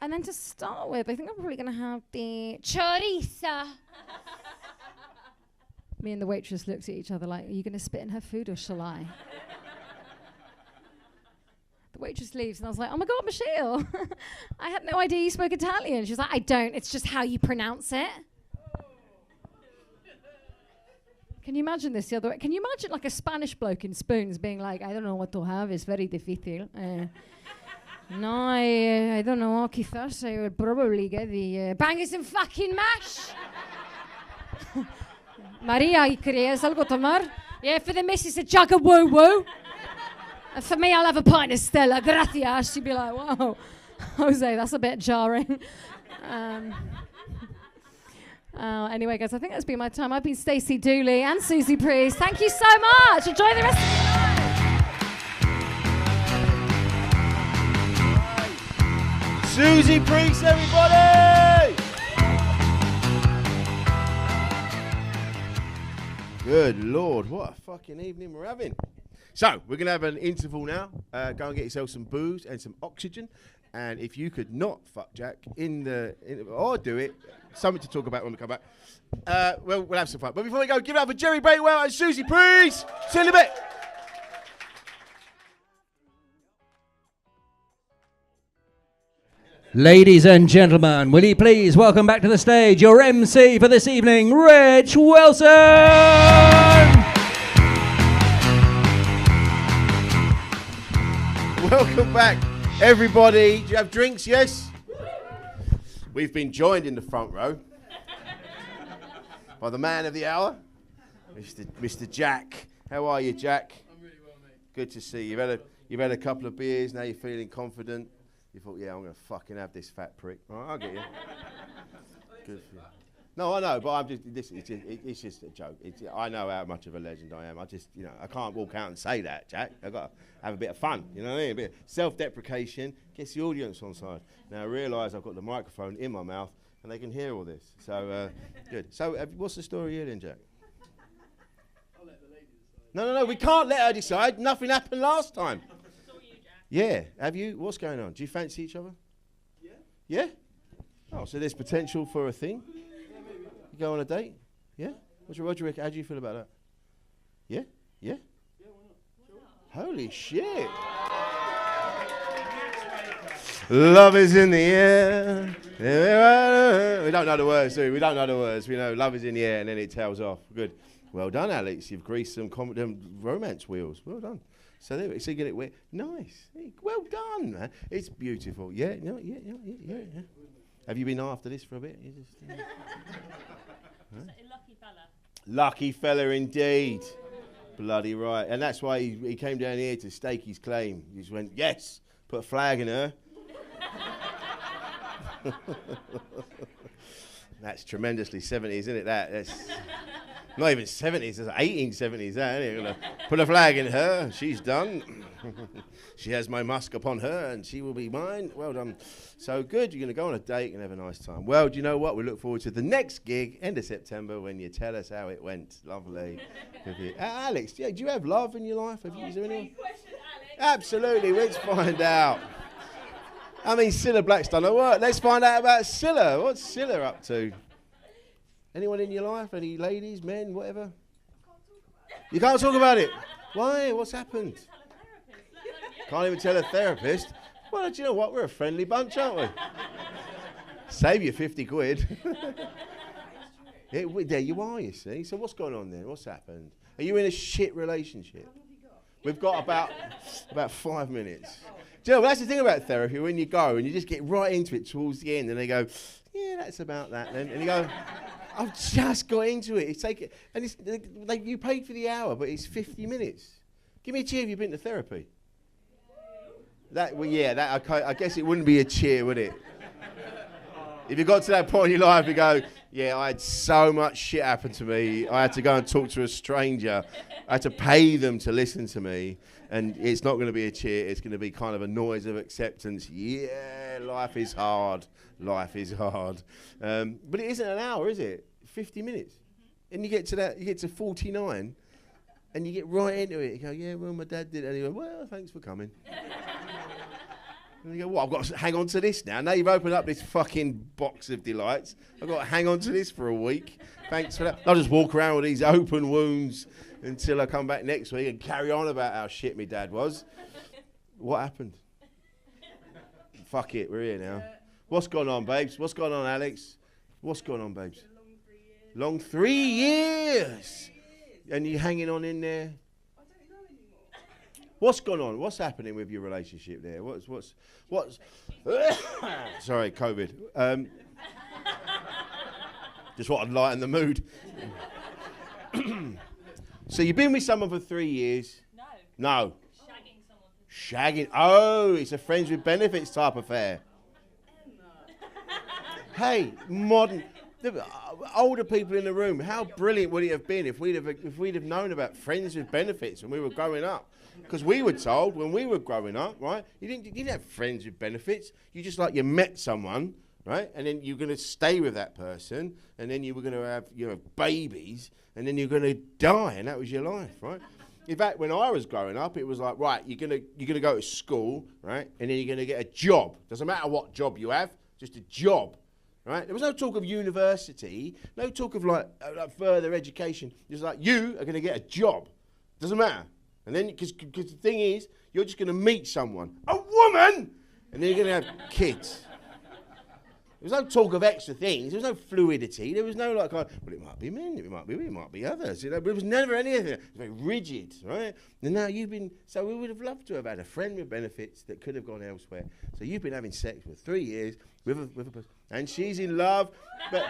And then to start with, I think I'm probably going to have the chorizo. Me and the waitress looked at each other like, are you going to spit in her food or shall I? The waitress leaves and I was like, oh my God, Michelle. I had no idea you spoke Italian. She was like, I don't, it's just how you pronounce it. Can you imagine this the other way? Can you imagine like a Spanish bloke in Spoons being like, I don't know what to have, it's very difícil. No, I don't know, quizás I will probably get the bangers and fucking mash. Maria, ¿querías algo tomar? Yeah, for the missus, a jug of woo-woo. And for me, I'll have a pint of Stella, gracias. She'd be like, whoa, Jose, that's a bit jarring. Anyway, guys, I think that's been my time. I've been Stacey Dooley and Susie Preece. Thank you so much. Enjoy the rest of your night. Susie Preece, everybody! Good Lord, what a fucking evening we're having. So, we're going to have an interval now. Go and get yourself some booze and some oxygen. And if you could not fuck Jack or do it, something to talk about when we come back. Well, we'll have some fun. But before we go, give it up for Jerry Bakewell and Susie Preece. See you in a bit. Ladies and gentlemen, will you please welcome back to the stage your MC for this evening, Rich Wilson! Welcome back, everybody. Do you have drinks? Yes? We've been joined in the front row by the man of the hour, Mr. Jack. How are you, Jack? I'm really well, mate. Good to see you. You've had a couple of beers, now you're feeling confident. You thought, yeah, I'm going to fucking have this fat prick. All right, I'll get you. Good for you. No, I know, but I'm just, it's just a joke. I know how much of a legend I am. I just, I can't walk out and say that, Jack. I've got to have a bit of fun, you know what I mean? A bit of self-deprecation, gets the audience on side. Now I realise I've got the microphone in my mouth and they can hear all this. So, good. So, what's the story here then, Jack? I'll let the lady decide. No, we can't let her decide. Nothing happened last time. Yeah, have you? What's going on? Do you fancy each other? Yeah? Yeah? Oh, so there's potential for a thing? Yeah, maybe. You go on a date? Yeah? What do you reckon? How do you feel about that? Yeah? Yeah? Yeah, why not? Sure. Holy shit. Love is in the air. We don't know the words, do we? We don't know the words. We know love is in the air and then it tails off. Good. Well done, Alex. You've greased some romance wheels. Well done. So there, so you get it wet. Nice. Hey, well done, man. It's beautiful. Yeah. Have you been after this for a bit? You just, huh? Lucky fella. Lucky fella indeed. Bloody right. And that's why he came down here to stake his claim. He just went, yes, put a flag in her. That's tremendously 70s, isn't it? That's not even 70s, it's 1870s, that, isn't it? Put a flag in her, she's done. She has my musk upon her, and she will be mine. Well done. So good, you're going to go on a date and have a nice time. Well, do you know what? We look forward to the next gig, end of September, when you tell us how it went. Lovely. Alex, do you have love in your life? Is there anyone? Absolutely, let's find out. I mean, Cilla Black's done her work. Let's find out about Cilla. What's Cilla up to? Anyone in your life? Any ladies, men, whatever? You can't talk about it. Why? What's happened? Can't even tell a therapist. Well, do you know what? We're a friendly bunch, aren't we? Save you 50 quid. There you are, you see. So what's going on there? What's happened? Are you in a shit relationship? We've got about 5 minutes. Do you know, that's the thing about therapy, when you go and you just get right into it towards the end and they go, yeah, that's about that then. And you go, I've just got into it. You paid for the hour, but it's 50 minutes. Give me a cheer if you've been to therapy. I guess it wouldn't be a cheer, would it? If you got to that point in your life, you go, yeah, I had so much shit happen to me. I had to go and talk to a stranger. I had to pay them to listen to me. And it's not going to be a cheer. It's going to be kind of a noise of acceptance. Yeah. Yeah, life is hard. Life is hard. But it isn't an hour, is it? 50 minutes. And you get to 49, and you get right into it. You go, yeah, well, my dad did it. And you go, well, thanks for coming. And you go, well, I've got to hang on to this now. Now you've opened up this fucking box of delights. I've got to hang on to this for a week. Thanks for that. I'll just walk around with these open wounds until I come back next week and carry on about how shit my dad was. What happened? Fuck it, we're here now. What's going on, babes? What's going on, Alex? What's going on, babes? Long 3 years. And you hanging on in there? I don't know anymore. What's going on? What's happening with your relationship there? What's sorry, COVID. Just want to lighten the mood. So you've been with someone for 3 years? No. Shagging someone. Shagging. Oh, it's a friends with benefits type affair. Hey, modern. The older people in the room, how brilliant would it have been if we'd have known about friends with benefits when we were growing up? Because we were told when we were growing up, right? You didn't have friends with benefits. You just you met someone, right? And then you're going to stay with that person, and then you were going to have babies, and then you're going to die, and that was your life, right? In fact, when I was growing up, it was like, right, you're gonna go to school, right? And then you're going to get a job. Doesn't matter what job you have, just a job. Right? There was no talk of university, no talk of further education. Just you are going to get a job. Doesn't matter. And then, because the thing is, you're just going to meet someone, a woman, and then you're going to have kids. There was no talk of extra things. There was no fluidity. There was no well, it might be men, it might be others. But it was never anything. It was very rigid, right? And now so we would have loved to have had a friend with benefits that could have gone elsewhere. So you've been having sex for 3 years with a person, and she's in love, but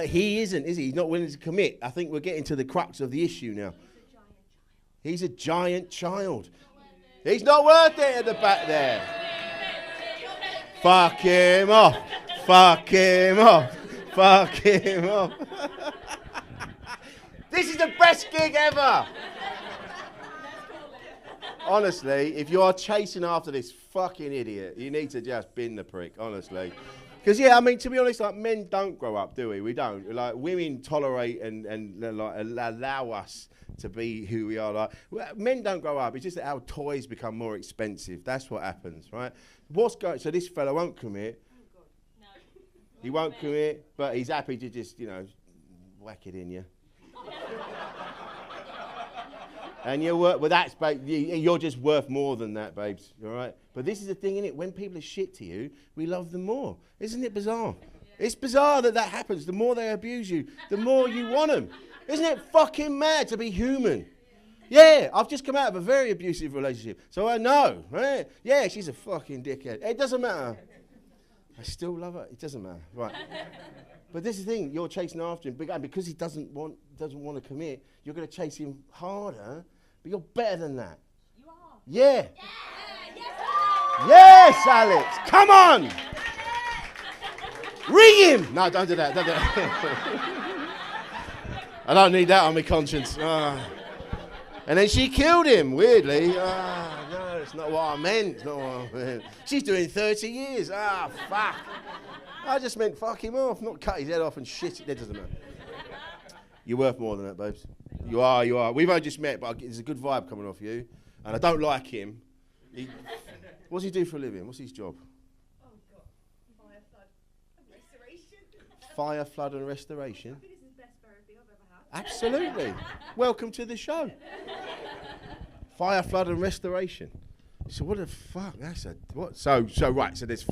he isn't, is he? He's not willing to commit. I think we're getting to the crux of the issue now. He's a giant child. He's not worth it at the back there. Fuck him off. Fuck him off. Fuck him off. This is the best gig ever. Honestly, if you are chasing after this fucking idiot, you need to just bin the prick, honestly. Because, to be honest, men don't grow up, do we? We don't. Women tolerate and allow us to be who we are. Men don't grow up. It's just that our toys become more expensive. That's what happens, right? So this fella won't commit. Oh, God. No. He won't commit, but he's happy to just, whack it in you. And you're just worth more than that, babes, all right? But this is the thing, innit? When people are shit to you, we love them more. Isn't it bizarre? Yeah. It's bizarre that happens. The more they abuse you, the more you want them. Isn't it fucking mad to be human? Yeah, I've just come out of a very abusive relationship, so I know, right? Yeah, she's a fucking dickhead. It doesn't matter. I still love her. It doesn't matter, right? But this is the thing, you're chasing after him, and because he doesn't want to commit, you're going to chase him harder, but you're better than that. You are. Yeah. Yes. Yes, Alex. Come on. Ring him. No, don't do that. Don't do that. I don't need that on my conscience. And then she killed him, weirdly. No, it's not what I meant. It's not what I meant. She's doing 30 years. Fuck. I just meant fuck him off, not cut his head off and shit it. That doesn't matter. You're worth more than that, babes. You are. We've only just met, but there's a good vibe coming off you. And I don't like him. What does he do for a living? What's his job? Oh, God. Fire, flood, and restoration. Fire, flood and restoration? I think this is the best therapy I've ever had. Absolutely. Welcome to the show. Fire, flood and restoration. So what the fuck? So there's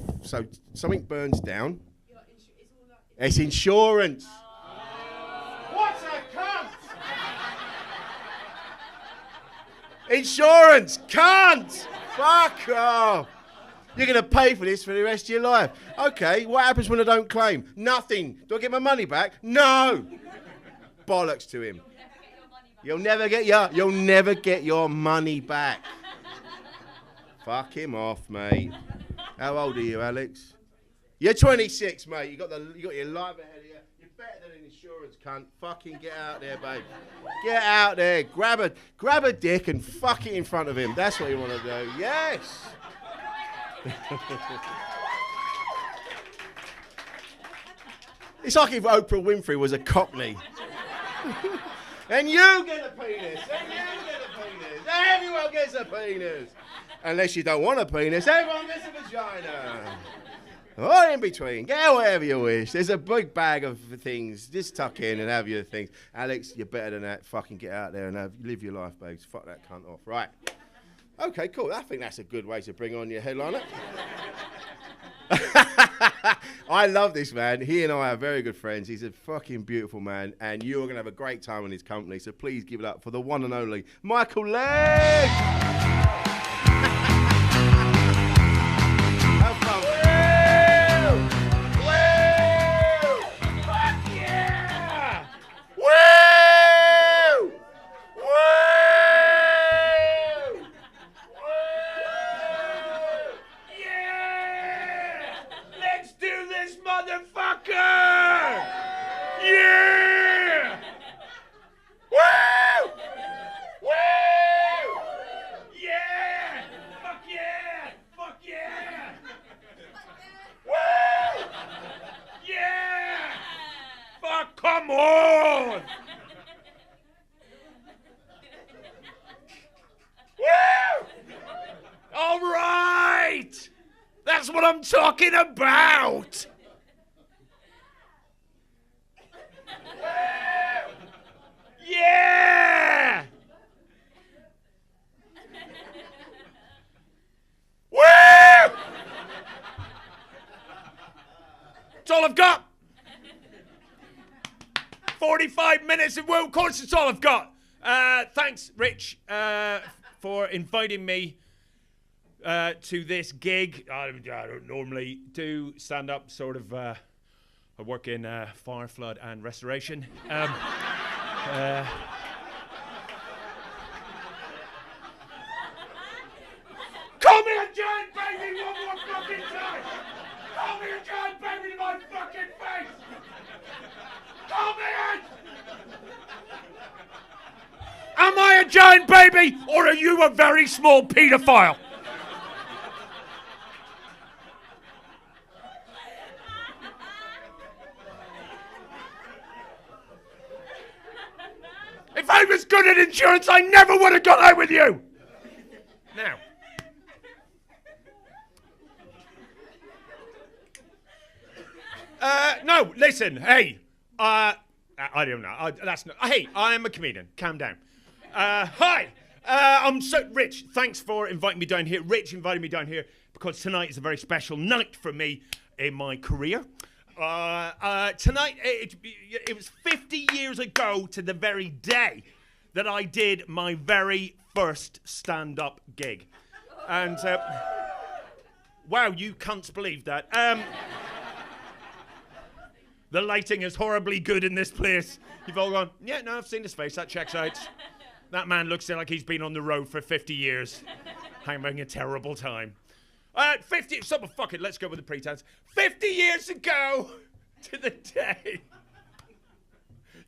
something burns down. It's all that. It's insurance. What a cunt! Insurance, cunt! Fuck off! You're going to pay for this for the rest of your life. Okay, what happens when I don't claim? Nothing. Do I get my money back? No. Bollocks to him. You'll never get your money back. Fuck him off, mate. How old are you, Alex? You're 26, mate. You got your life ahead of you. You're better than an insurance cunt. Fucking get out there, babe. Get out there. Grab a dick and fuck it in front of him. That's what you want to do. Yes. It's like if Oprah Winfrey was a Cockney. And you get a penis, and you get a penis. Everyone gets a penis. Unless you don't want a penis, everyone gets a vagina. Or in between, get whatever you wish. There's a big bag of things. Just tuck in and have your things. Alex, you're better than that. Fucking get out there and live your life, babes. Fuck that cunt off. Right. Okay, cool. I think that's a good way to bring on your headliner. I love this man. He and I are very good friends. He's a fucking beautiful man, and you're going to have a great time in his company. So please give it up for the one and only Michael Legge. Have fun. Woo! Woo! Fuck yeah! Woo! Woo! Motherfucker! Yeah! Woo! Woo! Yeah! Fuck yeah! Fuck yeah! Woo! Yeah! Fuck, come on! Woo! All right! That's what I'm talking about! Yeah! Woo! That's all I've got. 45 minutes of of course it's all I've got. Thanks, Rich, for inviting me to this gig. I don't normally do stand-up, sort of. I work in fire, flood, and restoration. Call me a giant baby one more fucking time! Call me a giant baby to my fucking face! Call me it! Am I a giant baby, or are you a very small paedophile? If I was good at insurance, I never would have got out with you! Now. No, listen, hey. I don't know. That's not. Hey, I am a comedian. Calm down. Hi. I'm so Rich. Thanks for inviting me down here. Rich invited me down here because tonight is a very special night for me in my career. Tonight, it was 50 years ago to the very day that I did my very first stand-up gig. And, wow, you cunts believe that. The lighting is horribly good in this place. You've all gone, yeah, no, I've seen his face, that checks out. That man looks like he's been on the road for 50 years. Having a terrible time. 50, fuck it, let's go with the pretense. 50 years ago to the day.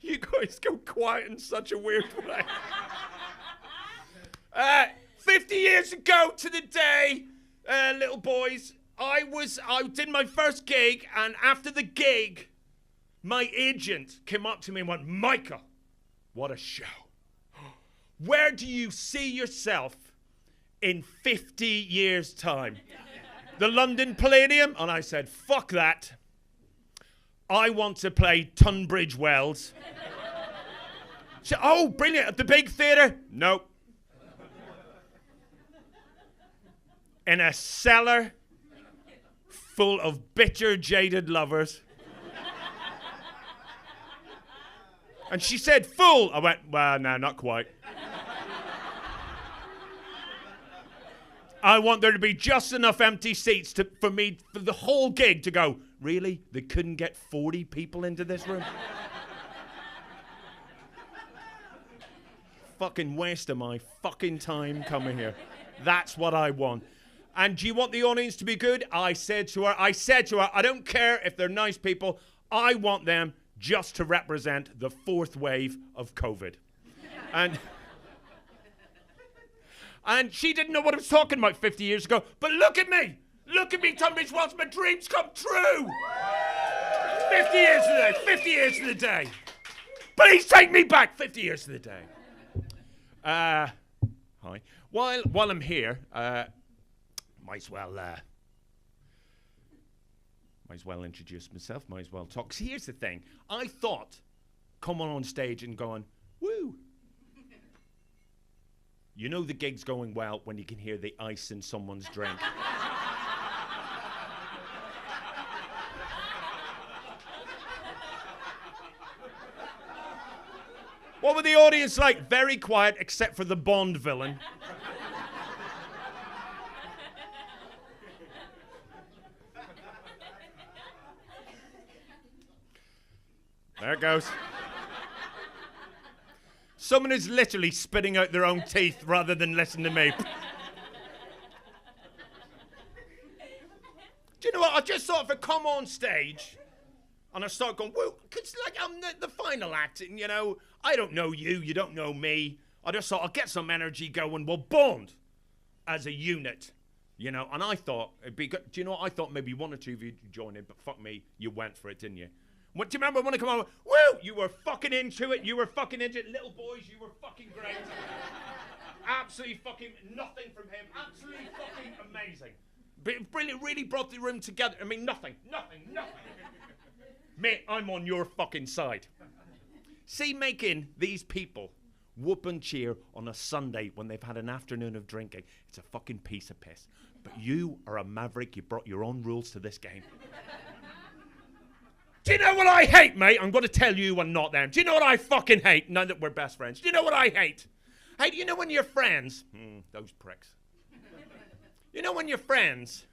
You guys go quiet in such a weird way. 50 years ago to the day, little boys, I did my first gig, and after the gig, my agent came up to me and went, Michael, what a show. Where do you see yourself in 50 years' time? The London Palladium? And I said, fuck that. I want to play Tunbridge Wells. She said, oh, brilliant. At the big theatre? Nope. In a cellar full of bitter, jaded lovers. And she said, full. I went, well, no, not quite. I want there to be just enough empty seats for the whole gig to go, really? They couldn't get 40 people into this room? Fucking waste of my fucking time coming here. That's what I want. And do you want the audience to be good? I said to her, I don't care if they're nice people. I want them just to represent the fourth wave of COVID. And she didn't know what I was talking about 50 years ago. But look at me. Look at me, Tunbridge Wells, my dreams come true. 50 years today, 50 years to the day. Please take me back 50 years to the day. Hi. While I'm here, might as well introduce myself, might as well talk. 'Cause here's the thing. I thought coming on stage and going, woo. You know the gig's going well when you can hear the ice in someone's drink. What were the audience like? Very quiet, except for the Bond villain. There it goes. Someone is literally spitting out their own teeth rather than listen to me. Do you know what? I just thought if I come on stage and I start going, woo, because like I'm the final act, and you know, I don't know you, you don't know me. I just thought I'll get some energy going. We'll bond as a unit, you know. And I thought it'd be good. Do you know what? I thought maybe one or two of you would join in, but fuck me, you went for it, didn't you? What, do you remember when I come over? Woo! You were fucking into it. You were fucking into it. Little boys, you were fucking great. Absolutely fucking nothing from him. Absolutely fucking amazing. Brilliant, really brought the room together. I mean, nothing. Mate, I'm on your fucking side. See, making these people whoop and cheer on a Sunday when they've had an afternoon of drinking, it's a fucking piece of piss. But you are a maverick. You brought your own rules to this game. Do you know what I hate, mate? I'm going to tell you and not them. Do you know what I fucking hate, now that we're best friends? Do you know what I hate? Hey, do you know when your friends... those pricks. You know when your friends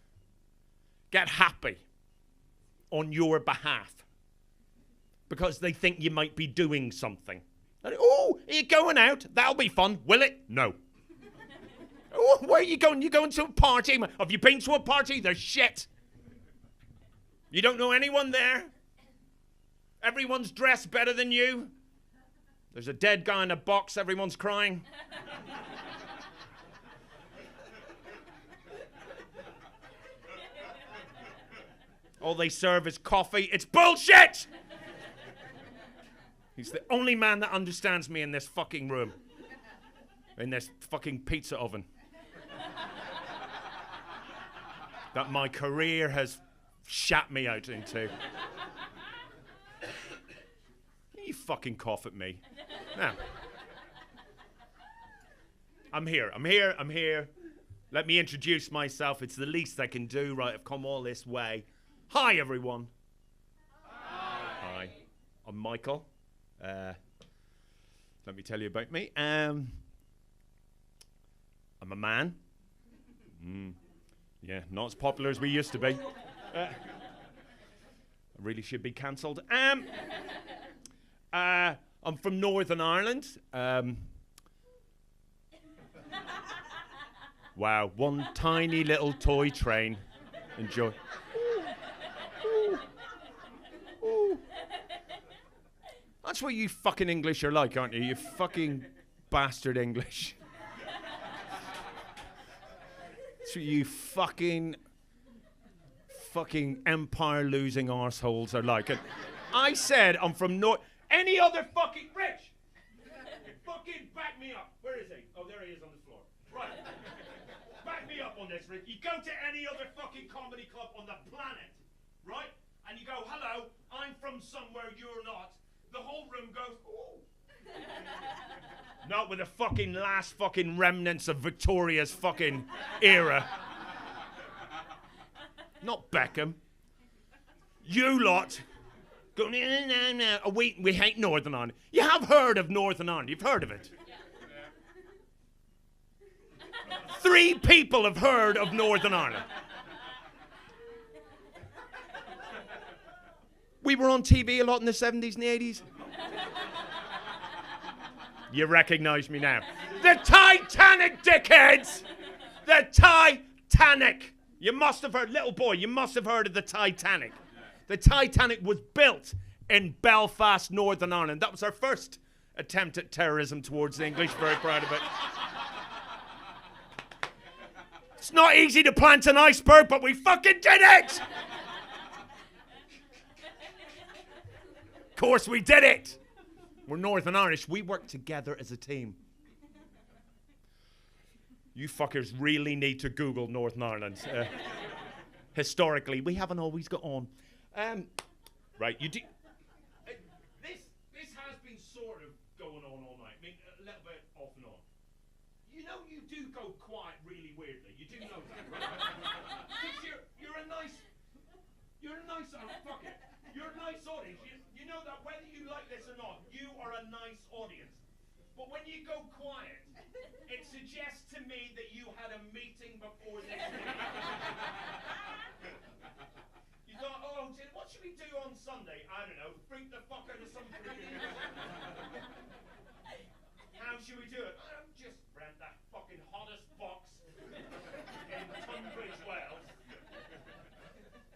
get happy on your behalf because they think you might be doing something? Oh, are you going out? That'll be fun. Will it? No. Oh, where are you going? You going to a party? Have you been to a party? There's shit. You don't know anyone there? Everyone's dressed better than you. There's a dead guy in a box. Everyone's crying. All they serve is coffee. It's bullshit! He's the only man that understands me in this fucking room. In this fucking pizza oven. That my career has shat me out into. You fucking cough at me. Now, I'm here. Let me introduce myself. It's the least I can do, right? I've come all this way. Hi, everyone. Hi. I'm Michael. Let me tell you about me. I'm a man. Yeah, not as popular as we used to be. I really should be cancelled. I'm from Northern Ireland. Wow, one tiny little toy train. Enjoy. Ooh. That's what you fucking English are like, aren't you? You fucking bastard English. That's what you fucking empire-losing arseholes are like. And I said I'm from North... Any other fucking... Rich! Fucking back me up. Where is he? Oh, there he is on the floor. Right. Back me up on this, Rick. You go to any other fucking comedy club on the planet, right? And you go, hello, I'm from somewhere you're not. The whole room goes, ooh. Not with the fucking last fucking remnants of Victoria's fucking era. Not Beckham. You lot... Go, no. Oh, we hate Northern Ireland. You have heard of Northern Ireland. You've heard of it. 3 people have heard of Northern Ireland. We were on TV a lot in the 70s and the 80s. You recognize me now. The Titanic, dickheads! The Titanic! You must have heard, little boy, you must have heard of the Titanic. The Titanic was built in Belfast, Northern Ireland. That was our first attempt at terrorism towards the English. Very proud of it. It's not easy to plant an iceberg, but we fucking did it! Of course we did it! We're Northern Irish. We work together as a team. You fuckers really need to Google Northern Ireland. Historically, we haven't always got on. Right, you do... This has been sort of going on all night. I mean, a little bit off and on. You know you do go quiet really weirdly. You do know that, right? Because you're a nice... fuck it. You're a nice audience. You know that whether you like this or not, you are a nice audience. But when you go quiet, it suggests to me that you had a meeting before this meeting. You thought, oh, what should we do on Sunday? I don't know, freak the fuck out of some freaking... How should we do it? Just rent that fucking hottest box in Tunbridge Wells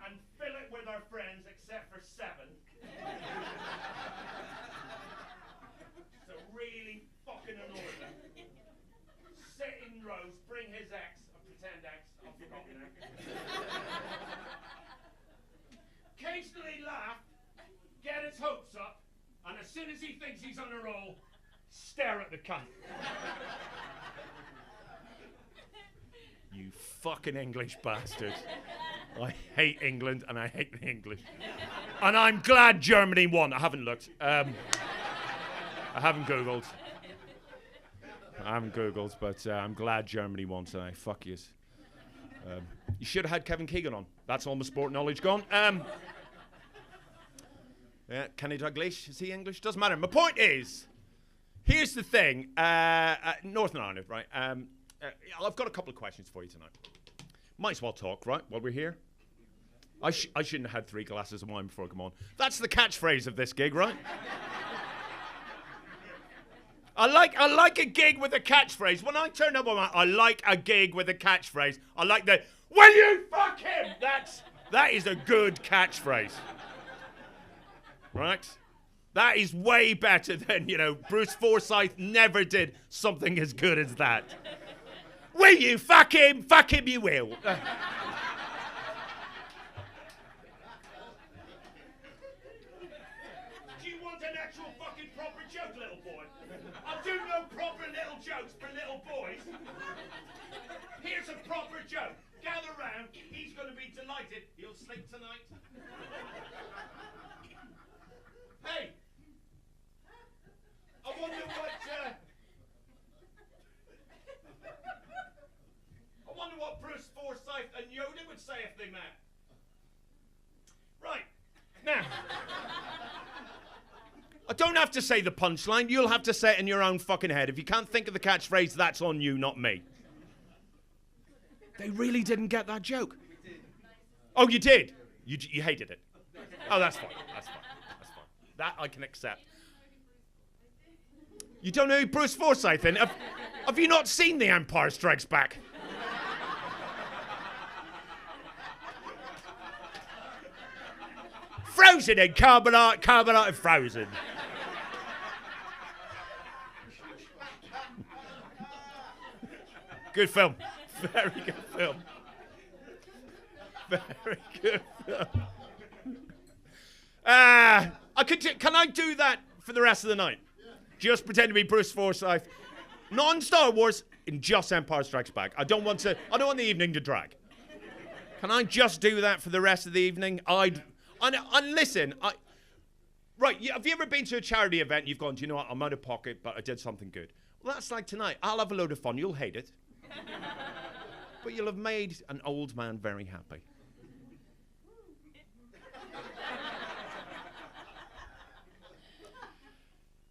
and fill it with our friends except for 7. So really fucking annoying them. Sit in rows, bring his ex, or pretend ex, I've forgotten it. Occasionally laugh, get his hopes up, and as soon as he thinks he's on a roll, stare at the cunt. You fucking English bastard. I hate England and I hate the English. And I'm glad Germany won. I haven't looked. I haven't Googled. But I'm glad Germany won tonight. Fuck yous. You should have had Kevin Keegan on. That's all my sport knowledge gone. Yeah, Kenny Dalglish, is he English? Doesn't matter. My point is, here's the thing. Northern Ireland, right? I've got a couple of questions for you tonight. Might as well talk, right, while we're here. I shouldn't have had 3 glasses of wine before I come on. That's the catchphrase of this gig, right? I like a gig with a catchphrase. When I turn up on that, I like a gig with a catchphrase. I like the, will you fuck him? That is a good catchphrase. Right? That is way better than, Bruce Forsyth never did something as good as that. Will you fuck him? Fuck him you will. Do you want an actual fucking proper joke, little boy? I do no proper little jokes for little boys. Here's a proper joke. Gather round. He's going to be delighted. He'll sleep tonight. Hey. I wonder what Bruce Forsyth and Yoda would say if they met. Right. Now, I don't have to say the punchline. You'll have to say it in your own fucking head. If you can't think of the catchphrase, that's on you, not me. They really didn't get that joke. Oh, you did? You hated it? Oh, that's fine. That's fine. That I can accept. You don't know who Bruce Forsyth then? Have you not seen The Empire Strikes Back? Frozen in carbonite and frozen. Good film. Very good film. Very good film. Can I do that for the rest of the night? Just pretend to be Bruce Forsyth. Not in Star Wars, in just Empire Strikes Back. I don't want the evening to drag. Can I just do that for the rest of the evening? Listen, right, have you ever been to a charity event and you've gone, do you know what, I'm out of pocket, but I did something good? Well, that's like tonight. I'll have a load of fun. You'll hate it. But you'll have made an old man very happy.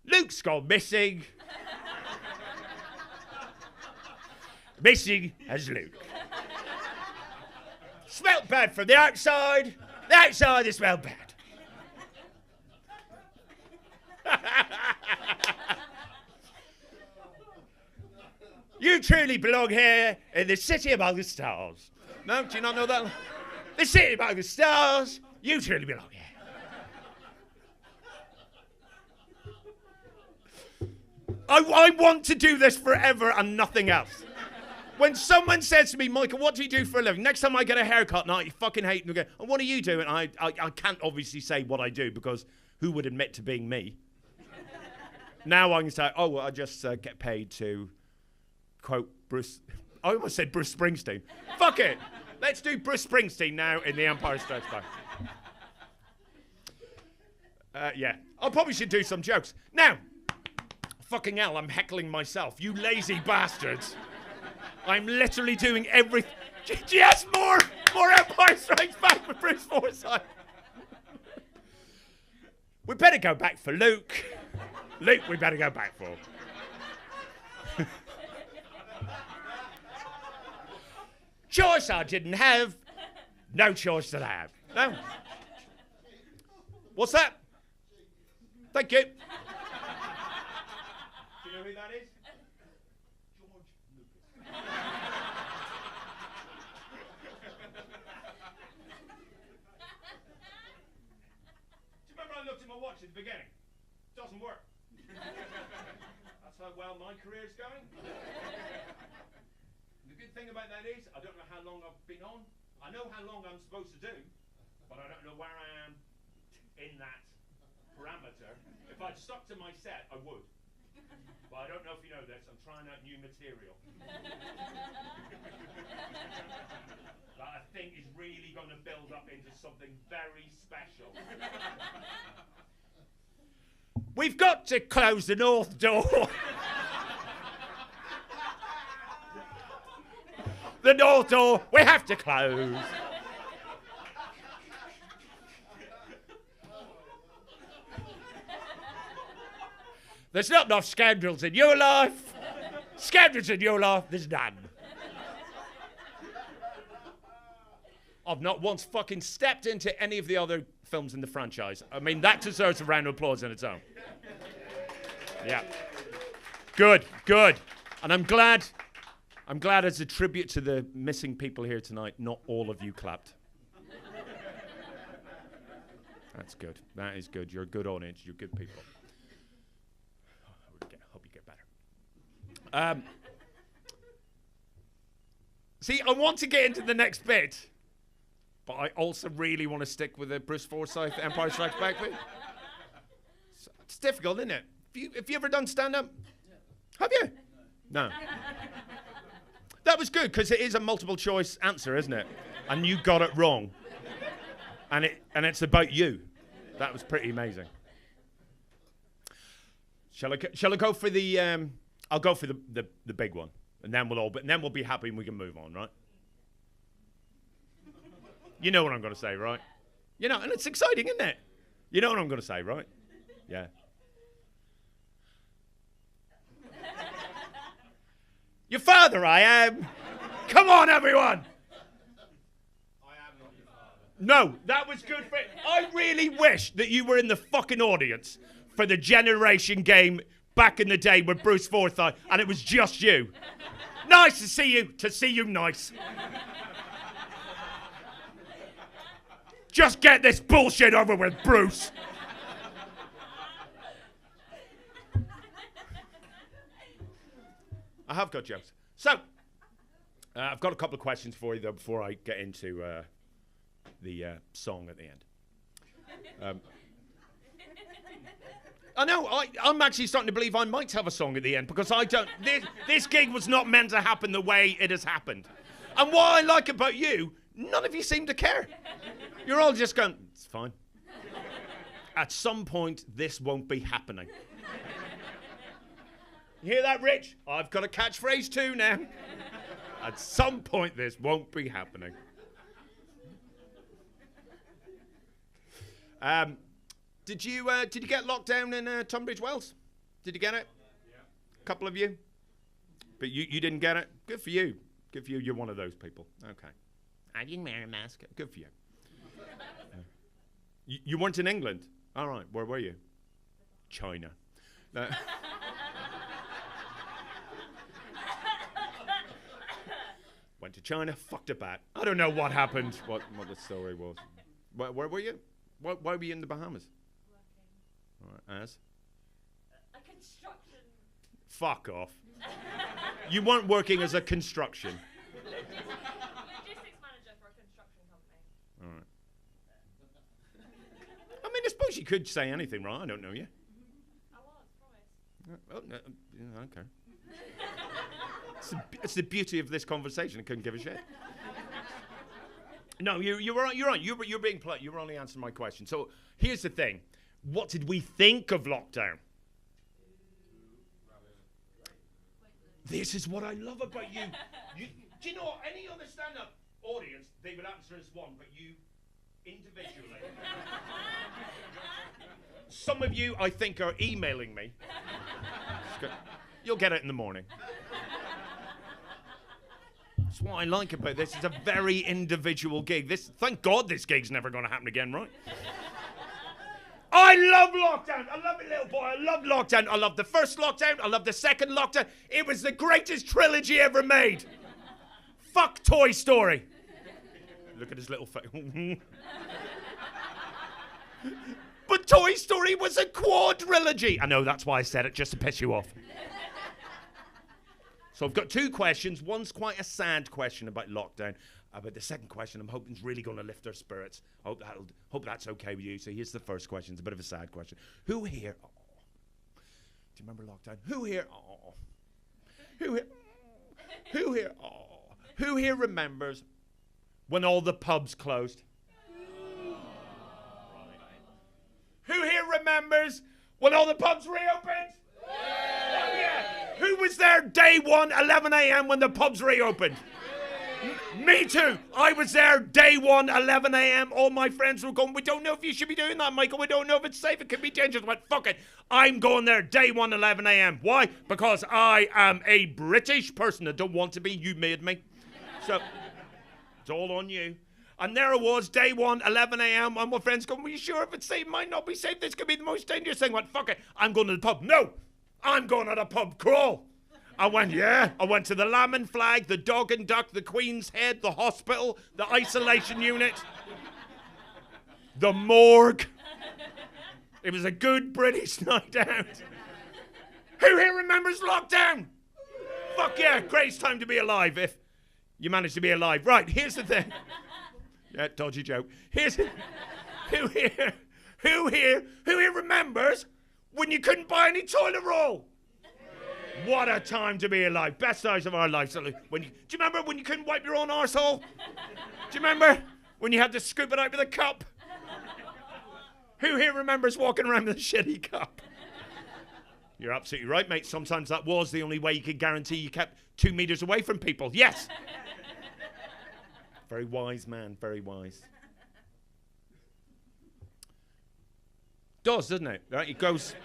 Luke's gone missing. Missing as Luke. Smelt bad from the outside. The outside, it smelled bad. You truly belong here in the city among the stars. No, do you not know that? The city among the stars. You truly belong here. I want to do this forever and nothing else. When someone says to me, Michael, what do you do for a living? Next time I get a haircut, and I fucking hate them, and what do you do? And I can't obviously say what I do because who would admit to being me? Now I can say, oh, well, I just get paid to quote Bruce. I almost said Bruce Springsteen. Fuck it. Let's do Bruce Springsteen now in The Empire Strikes Back. Yeah. I probably should do some jokes. Now, fucking hell, I'm heckling myself. You lazy bastards. I'm literally doing everything. Yes, more Empire Strikes Back with Bruce Forsyth. We better go back for Luke. Luke, we better go back for. Choice I didn't have. No choice that I have. No. What's that? Thank you. Do you know who that is? George Lucas. Do you remember I looked at my watch at the beginning? Doesn't work. That's how well my career's going. The good thing about that is, I don't know how long I've been on. I know how long I'm supposed to do, but I don't know where I am in that parameter. If I'd stuck to my set, I would. But I don't know if you know this, I'm trying out new material. That I think is really going to build up into something very special. We've got to close the north door. The north door, we have to close. There's not enough scoundrels in your life. Scoundrels in your life, there's none. I've not once fucking stepped into any of the other films in the franchise. I mean, that deserves a round of applause in its own. Yeah. Good. And I'm glad as a tribute to the missing people here tonight, not all of you clapped. That's good. That is good. You're a good audience. You're good people. Hope you get better. See, I want to get into the next bit, but I also really want to stick with the Bruce Forsyth Empire Strikes Back bit. It's difficult, isn't it? Have you ever done stand-up? Have you? No. That was good, because it is a multiple choice answer, isn't it? And you got it wrong. And it's about you. That was pretty amazing. Shall I go for the I'll go for the big one. And then we'll be happy and we can move on, right? You know what I'm gonna say, right? You know, and it's exciting, isn't it? You know what I'm gonna say, right? Yeah. Your father, I am. Come on, everyone. I am not your father. No, that was good for it. I really wish that you were in the fucking audience for the Generation game back in the day with Bruce Forsyth, and it was just you. Nice to see you. To see you, nice. Just get this bullshit over with, Bruce. I have got jokes. So, I've got a couple of questions for you, though, before I get into the song at the end. I know, I'm actually starting to believe I might have a song at the end, because I don't... This gig was not meant to happen the way it has happened. And what I like about you, none of you seem to care. You're all just going, it's fine. At some point, this won't be happening. You hear that, Rich? I've got a catchphrase too now. At some point, this won't be happening. Did you get locked down in Tunbridge Wells? Did you get it? Yeah. A couple of you? But you didn't get it? Good for you. Good for you. You're one of those people. Okay. I didn't wear a mask. Good for you. You weren't in England? All right. Where were you? China. Went to China, fucked a bat. I don't know what happened, what the story was. Where were you? Why were you in the Bahamas? Working. All right, as? A construction. Fuck off. You weren't working as a construction. Logistics manager for a construction company. All right. I mean, I suppose you could say anything, right? I don't know you. I was, promise. Oh, no, yeah, okay. It's the beauty of this conversation. I couldn't give a shit. No, you're right. You're right. You're being polite. You were only answering my question. So here's the thing. What did we think of lockdown? This is what I love about you. Do you know what? Any other stand-up audience, they would answer as one, but you individually. Some of you, I think, are emailing me. You'll get it in the morning. That's what I like about this. It's a very individual gig. Thank God this gig's never going to happen again, right? I love lockdown. I love it, little boy. I love lockdown. I love the first lockdown. I love the second lockdown. It was the greatest trilogy ever made. Fuck Toy Story. Look at his little face. But Toy Story was a quadrilogy. I know, that's why I said it, just to piss you off. So I've got two questions. One's quite a sad question about lockdown. But the second question, I'm hoping is really going to lift our spirits. Hope that's okay with you. So here's the first question. It's a bit of a sad question. Who here? Oh, do you remember lockdown? Who here? Oh, who here? Who here? Oh, who here remembers when all the pubs closed? Who here remembers when all the pubs reopened? Oh, yeah. Who was there day one, 11 a.m. when the pubs reopened? Me too. I was there day one, 11 a.m. All my friends were going, we don't know if you should be doing that, Michael. We don't know if it's safe. It could be dangerous. I went, fuck it. I'm going there day one, 11 a.m. Why? Because I am a British person. I don't want to be. You made me. So it's all on you. And there I was, day one, 11 a.m. And my friends going, are you sure if it's safe? It might not be safe. This could be the most dangerous thing. I went, fuck it. I'm going to the pub. No, I'm going to the pub crawl. I went, yeah. I went to the Lamb and Flag, the Dog and Duck, the Queen's Head, the hospital, the isolation unit, the morgue. It was a good British night out. Who here remembers lockdown? Fuck yeah, greatest time to be alive if you manage to be alive. Right, here's the thing. Yeah, dodgy joke. Who here remembers when you couldn't buy any toilet roll? What a time to be alive. Best times of our lives. Do you remember when you couldn't wipe your own arsehole? Do you remember when you had to scoop it out with a cup? Who here remembers walking around with a shitty cup? You're absolutely right, mate. Sometimes that was the only way you could guarantee you kept 2 meters away from people. Yes. Very wise man, very wise. Does, doesn't it? Right? It goes...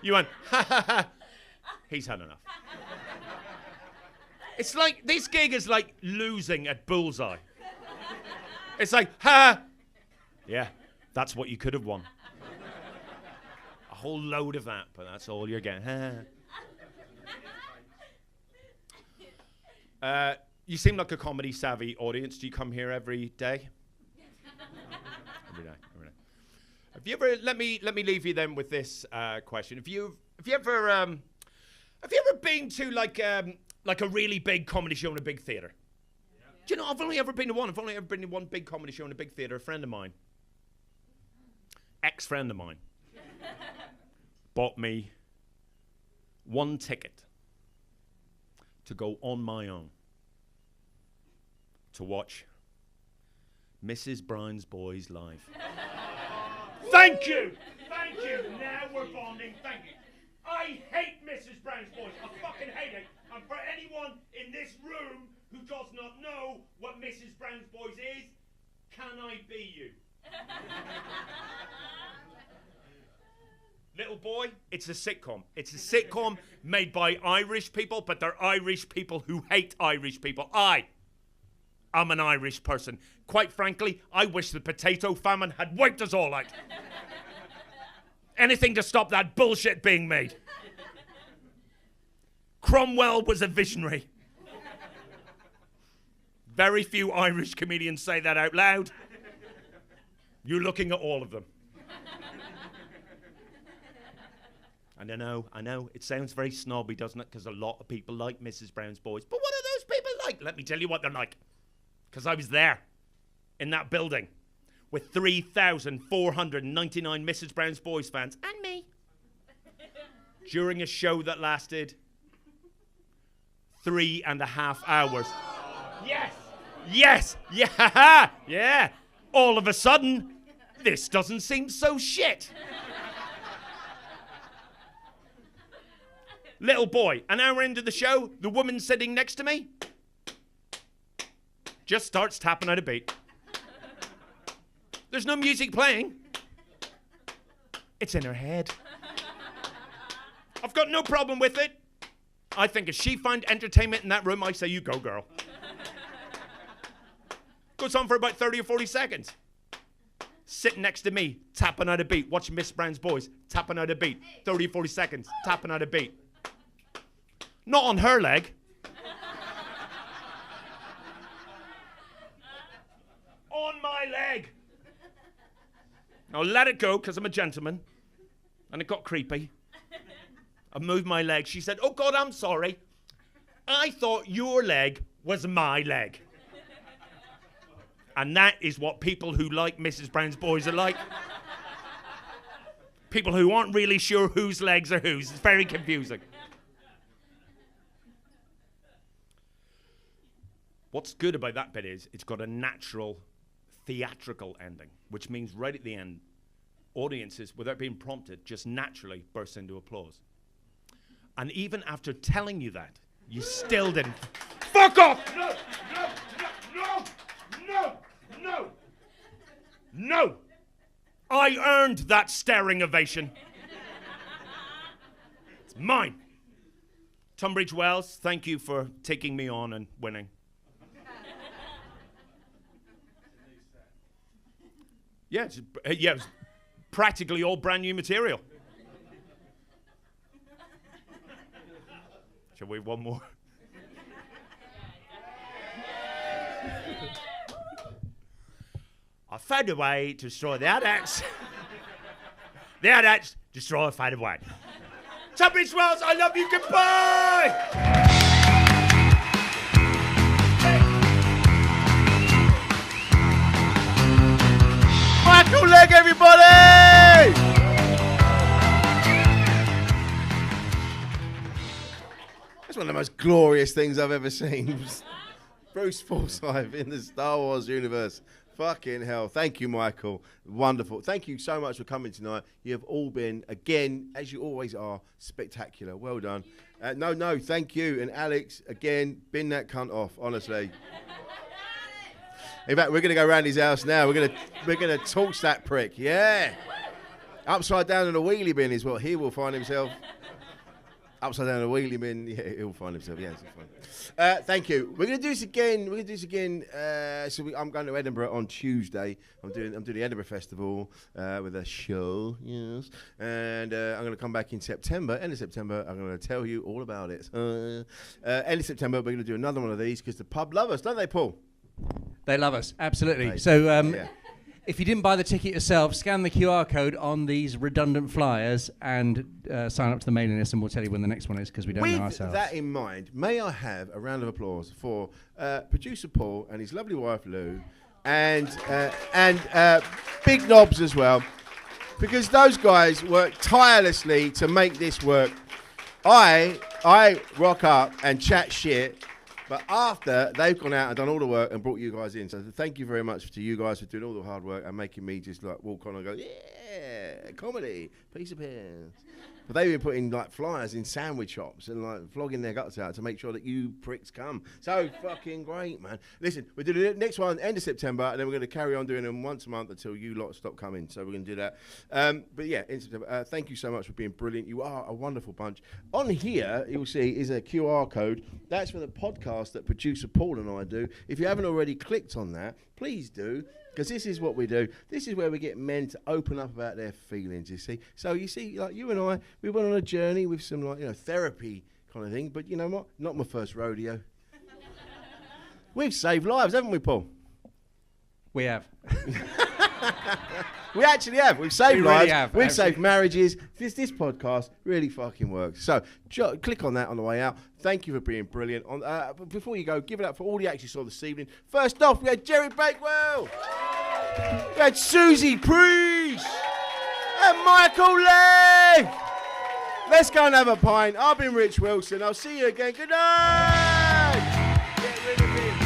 You went, ha ha ha. He's had enough. It's like, this gig is like losing at bullseye. It's like, ha. Yeah, that's what you could have won. A whole load of that, but that's all you're getting. You seem like a comedy savvy audience. Do you come here every day? Every day. Have you ever? Let me leave you then with this question. Have you ever been to like a really big comedy show in a big theater? Yeah. Do you know? I've only ever been to one. I've only ever been to one big comedy show in a big theater. A friend of mine, ex-friend of mine, bought me one ticket to go on my own to watch Mrs. Brown's Boys live. Thank you! Thank you! Now we're bonding. Thank you. I hate Mrs. Brown's Boys. I fucking hate it. And for anyone in this room who does not know what Mrs. Brown's Boys is, can I be you? Little boy, it's a sitcom. It's a sitcom made by Irish people, but they're Irish people who hate Irish people. I'm an Irish person. Quite frankly, I wish the potato famine had wiped us all out. Anything to stop that bullshit being made. Cromwell was a visionary. Very few Irish comedians say that out loud. You're looking at all of them. And I know, it sounds very snobby, doesn't it? Because a lot of people like Mrs. Brown's Boys. But what are those people like? Let me tell you what they're like. Because I was there, in that building, with 3,499 Mrs. Brown's Boys fans, and me, during a show that lasted 3.5 hours. Yes, yeah. All of a sudden, this doesn't seem so shit. Little boy, an hour into the show, the woman sitting next to me just starts tapping out a beat. There's no music playing. It's in her head. I've got no problem with it. I think if she found entertainment in that room, I say, you go, girl. Goes on for about 30 or 40 seconds. Sitting next to me, tapping out a beat. Watching Miss Brown's Boys, tapping out a beat. 30 or 40 seconds, tapping out a beat. Not on her leg. On my leg. Now let it go, because I'm a gentleman. And it got creepy. I moved my leg. She said, oh God, I'm sorry. I thought your leg was my leg. And that is what people who like Mrs. Brown's Boys are like. People who aren't really sure whose legs are whose. It's very confusing. What's good about that bit is it's got a natural theatrical ending, which means right at the end, audiences, without being prompted, just naturally burst into applause. And even after telling you that, you still didn't. Fuck off! No! I earned that staring ovation. It's mine. Tunbridge Wells, thank you for taking me on and winning. Yeah, it was practically all brand new material. Shall we have one more? I found a way to destroy the adults. The adults destroy, find a way. Tunbridge Wells, I love you, goodbye! Michael Legge, everybody! That's one of the most glorious things I've ever seen. Bruce Forsyth in the Star Wars universe. Fucking hell. Thank you, Michael. Wonderful. Thank you so much for coming tonight. You have all been, again, as you always are, spectacular. Well done. No, thank you. And Alex, again, bin that cunt off, honestly. In fact, we're going to go round his house now. We're going to torch that prick. Yeah. Upside down in a wheelie bin is what he will find himself. Upside down in a wheelie bin. Yeah, he'll find himself. Yeah, it's fine. Thank you. We're going to do this again. I'm going to Edinburgh on Tuesday. I'm doing the Edinburgh Festival with a show. Yes. And I'm going to come back in September. End of September. I'm going to tell you all about it. End of September, we're going to do another one of these because the pub love us, don't they, Paul? They love us, absolutely. Right. So Yeah. if you didn't buy the ticket yourself, scan the QR code on these redundant flyers and sign up to the mailing list, and we'll tell you when the next one is because we don't know ourselves. With that in mind, may I have a round of applause for producer Paul and his lovely wife Lou, and Big Knobs as well, because those guys work tirelessly to make this work. I rock up and chat shit. But after they've gone out and done all the work and brought you guys in, so thank you very much to you guys for doing all the hard work and making me just like walk on and go, yeah, comedy, piece of piss. But they've been putting like flyers in sandwich shops and like flogging their guts out to make sure that you pricks come. So fucking great, man. Listen, we're doing the next one end of September, and then we're going to carry on doing them once a month until you lot stop coming. So we're going to do that. But yeah, in September. Thank you so much for being brilliant. You are a wonderful bunch. On here, you'll see is a QR code. That's for the podcast that producer Paul and I do. If you haven't already clicked on that, please do. Because this is what we do. This is where we get men to open up about their feelings, you see. So you see, like you and I, we went on a journey with some like, therapy kind of thing. But you know what? Not my first rodeo. We've saved lives, haven't we, Paul? We have. We actually have. We've saved We really lives. have, We've actually. saved marriages. This podcast really fucking works. So click on that on the way out. Thank you for being brilliant. But before you go, give it up for all you actually saw this evening. First off, we had Jerry Bakewell. We had Susie, Preece, and Michael Legge. Let's go and have a pint. I've been Rich Wilson. I'll see you again. Good night. Get rid of him.